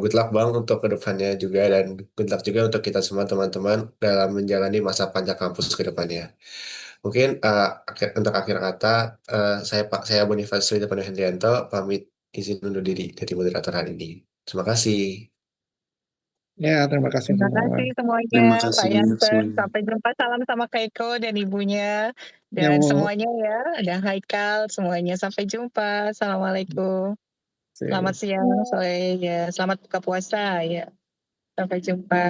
Good luck Bang untuk kedepannya juga dan good luck juga untuk kita semua teman-teman dalam menjalani masa panjang kampus ke depannya. Mungkin untuk akhir kata, saya Boniface Ridwan Hendrianto pamit izin undur diri dari moderator hari ini. Terima kasih. Ya, terima kasih Terima semua. kasih semuanya, Terima Pak kasih banyak Jansen. semuanya. Sampai jumpa, salam sama Keiko dan ibunya. Ya, Dan Bu. semuanya ya, ada Haikal, semuanya. Sampai jumpa. Assalamualaikum. See you. Selamat siang, sore ya. Selamat buka puasa ya. Sampai jumpa.